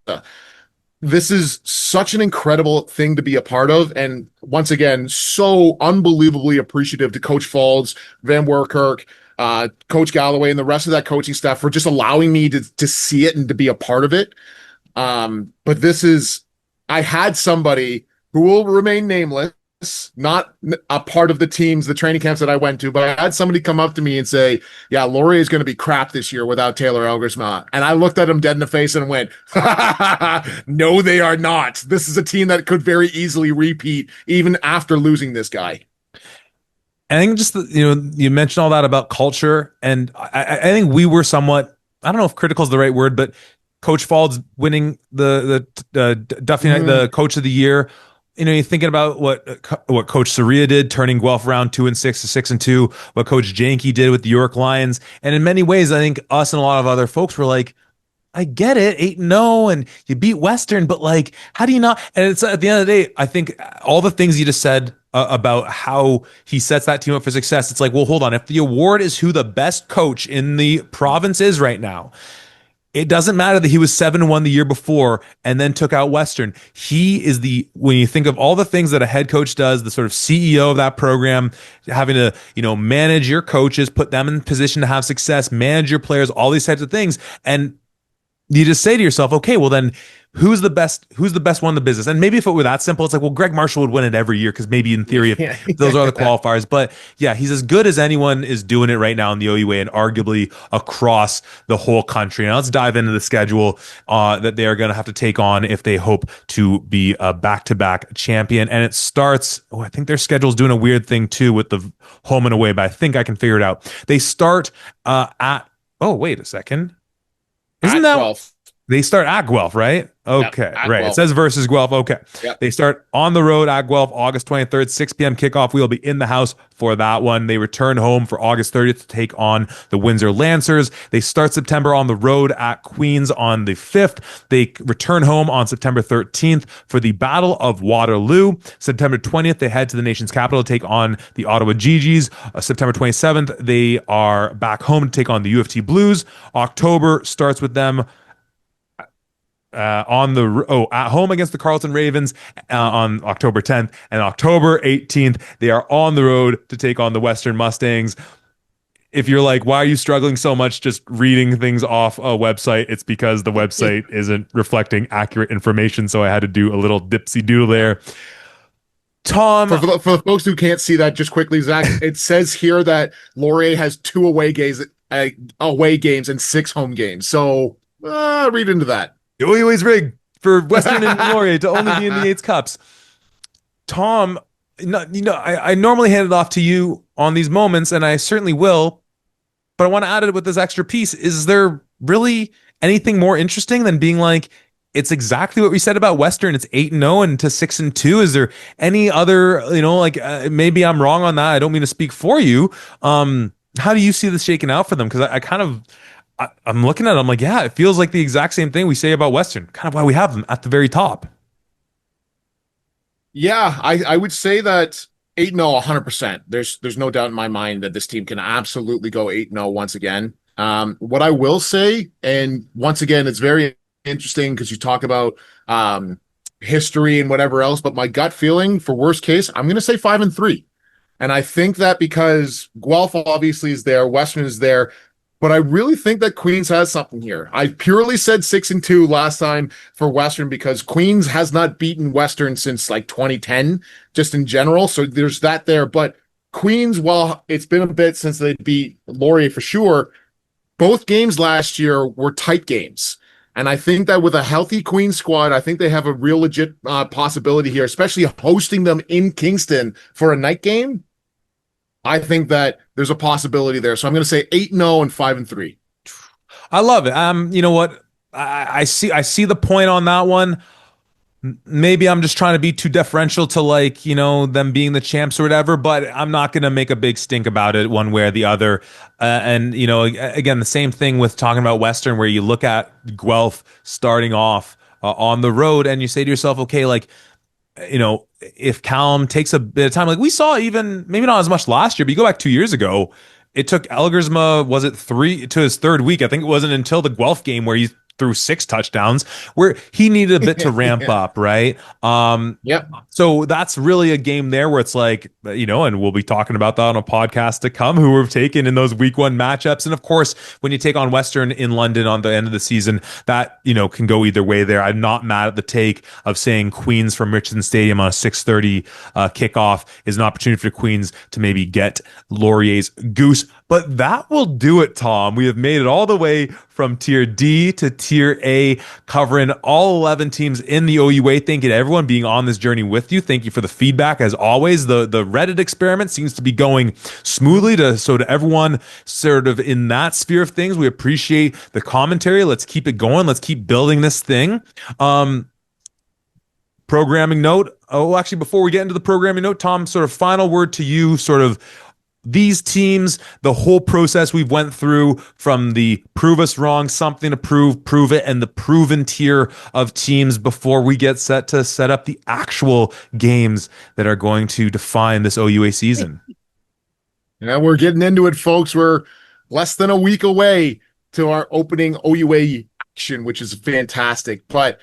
This is such an incredible thing to be a part of. And once again, so unbelievably appreciative to Coach Faulds, Van Werkirk, Coach Galloway, and the rest of that coaching staff for just allowing me to see it and to be a part of it. But I had somebody who will remain nameless, not a part of the training camps that I went to, but I had somebody come up to me and say, yeah, Laurier is going to be crap this year without Taylor Elgersma. And I looked at him dead in the face and went, no, they are not. This is a team that could very easily repeat even after losing this guy. I think just you mentioned all that about culture, and I think we were somewhat, I don't know if critical is the right word, but Coach Faulds winning the Duffy Knight, the Coach of the Year. You're thinking about what Coach Soria did, turning Guelph around 2-6 to 6-2. What Coach Janke did with the York Lions, and in many ways, I think us and a lot of other folks were like, I get it, 8-0, and you beat Western, but like, how do you not? And it's at the end of the day, I think all the things you just said about how he sets that team up for success. It's like, well, hold on. If the award is who the best coach in the province is right now, it doesn't matter that he was 7-1 the year before and then took out Western. He is when you think of all the things that a head coach does, the sort of CEO of that program, having to, manage your coaches, put them in position to have success, manage your players, all these types of things. And you just say to yourself, okay, well then who's the best one in the business? And maybe if it were that simple, it's like, well, Greg Marshall would win it every year because maybe in theory, if those are the qualifiers. But yeah, he's as good as anyone is doing it right now in the OUA and arguably across the whole country. Now let's dive into the schedule that they are going to have to take on if they hope to be a back-to-back champion. And it starts, I think their schedule's doing a weird thing too with the home and away, but I think I can figure it out. They start wait a second. Isn't that Guelph? They start at Guelph, right? Okay, yep, right. Guelph. It says versus Guelph. Okay. Yep. They start on the road at Guelph, August 23rd, 6 p.m. kickoff. We will be in the house for that one. They return home for August 30th to take on the Windsor Lancers. They start September on the road at Queens on the 5th. They return home on September 13th for the Battle of Waterloo. September 20th, they head to the nation's capital to take on the Ottawa Gee-Gees. September 27th, they are back home to take on the U of T Blues. October starts with them at home against the Carleton Ravens on October 10th, and October 18th they are on the road to take on the Western Mustangs. if you're like, why are you struggling so much just reading things off a website? It's because the website isn't reflecting accurate information. So I had to do a little dipsy doodle Yeah. there. Tom, For the folks who can't see that, just quickly, Zach, it says here that Laurier has two away games and six home games. So read into that. it always rigged for Western and Laurier to only be in the Yates Cups. Tom, I normally hand it off to you on these moments, and I certainly will, but I want to add it with this extra piece. Is there really anything more interesting than being like, it's exactly what we said about Western. It's 8-0 and to 6-2. Is there any other, like maybe I'm wrong on that. I don't mean to speak for you. How do you see this shaking out for them? Because I kind of, I'm looking at it. I'm like, yeah, it feels like the exact same thing we say about Western. Kind of why we have them at the very top. Yeah, I would say that 8-0, 100%. There's no doubt in my mind that this team can absolutely go 8-0 once again. What I will say, and once again, it's very interesting because you talk about history and whatever else, but my gut feeling for worst case, I'm going to say 5-3. And I think that because Guelph obviously is there, Western is there, but I really think that Queens has something here. I purely said 6-2 last time for Western because Queens has not beaten Western since like 2010, just in general. So there's that there. But Queens, while it's been a bit since they beat Laurier for sure, both games last year were tight games. And I think that with a healthy Queens squad, I think they have a real legit possibility here, especially hosting them in Kingston for a night game. I think that there's a possibility there. So I'm going to say 8-0 and 5-3. I love it. You know what? I see the point on that one. Maybe I'm just trying to be too deferential to like, them being the champs or whatever, but I'm not going to make a big stink about it one way or the other. And, again, the same thing with talking about Western, where you look at Guelph starting off on the road and you say to yourself, okay, like, if Callum takes a bit of time, like we saw even maybe not as much last year, but you go back 2 years ago, it took Elgersma, was it three to his third week? I think it wasn't until the Guelph game where he threw 6 touchdowns, where he needed a bit to ramp up, right? Yep. So that's really a game there where it's like, and we'll be talking about that on a podcast to come, who we've taken in those week one matchups. And of course, when you take on Western in London on the end of the season, that, can go either way there. I'm not mad at the take of saying Queens from Richardson Stadium on a 6:30 kickoff is an opportunity for Queens to maybe get Laurier's goose. But that will do it, Tom. We have made it all the way from Tier D to Tier A, covering all 11 teams in the OUA. Thank you to everyone being on this journey with you. Thank you for the feedback. As always, the Reddit experiment seems to be going smoothly. To everyone sort of in that sphere of things, we appreciate the commentary. Let's keep it going. Let's keep building this thing. Programming note. Oh, actually, before we get into the programming note, Tom, sort of final word to you, sort of these teams, the whole process we've went through from the prove us wrong, something to prove it, and the proven tier of teams before we get set to set up the actual games that are going to define this OUA season. Yeah, we're getting into it, folks. We're less than a week away to our opening OUA action, which is fantastic. But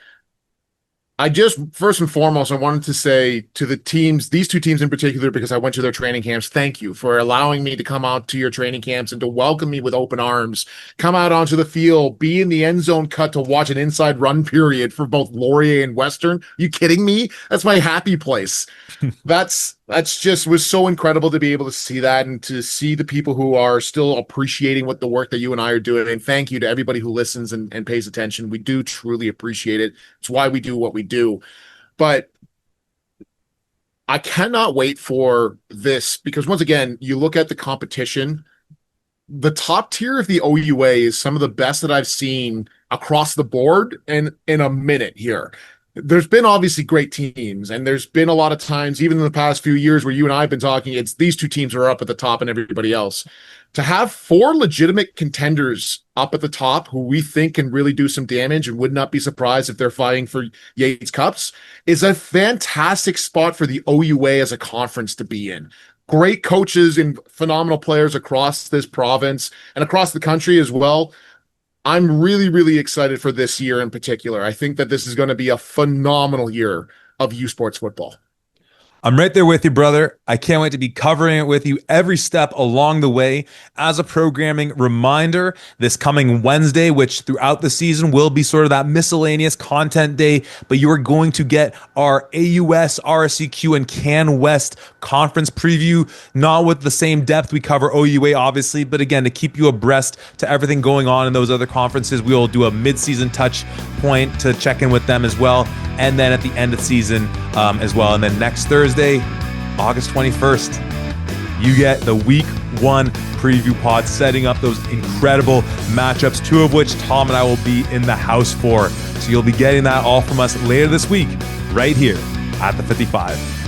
I just, first and foremost, I wanted to say to the teams, these two teams in particular, because I went to their training camps, thank you for allowing me to come out to your training camps and to welcome me with open arms, come out onto the field, be in the end zone cut to watch an inside run period for both Laurier and Western. You kidding me? That's my happy place. That's just was so incredible to be able to see that and to see the people who are still appreciating what the work that you and I are doing. And thank you to everybody who listens and pays attention. We do truly appreciate it. It's why we do what we do. But I cannot wait for this because once again, you look at the competition, the top tier of the OUA is some of the best that I've seen across the board and in a minute here. There's been obviously great teams, and there's been a lot of times, even in the past few years where you and I have been talking, it's these two teams are up at the top and everybody else. To have four legitimate contenders up at the top who we think can really do some damage and would not be surprised if they're fighting for Yates Cups is a fantastic spot for the OUA as a conference to be in. Great coaches and phenomenal players across this province and across the country as well. I'm really, really excited for this year in particular. I think that this is going to be a phenomenal year of U Sports football. I'm right there with you, brother. I can't wait to be covering it with you every step along the way. As a programming reminder, this coming Wednesday, which throughout the season will be sort of that miscellaneous content day, but you are going to get our AUS, RSEQ, and Can West conference preview, not with the same depth we cover OUA, obviously, but again, to keep you abreast to everything going on in those other conferences, we will do a mid-season touch point to check in with them as well, and then at the end of the season as well. And then next Thursday, August 21st, you get the week 1 preview pod, setting up those incredible matchups, 2 of which Tom and I will be in the house for. So you'll be getting that all from us later this week, right here at the 55.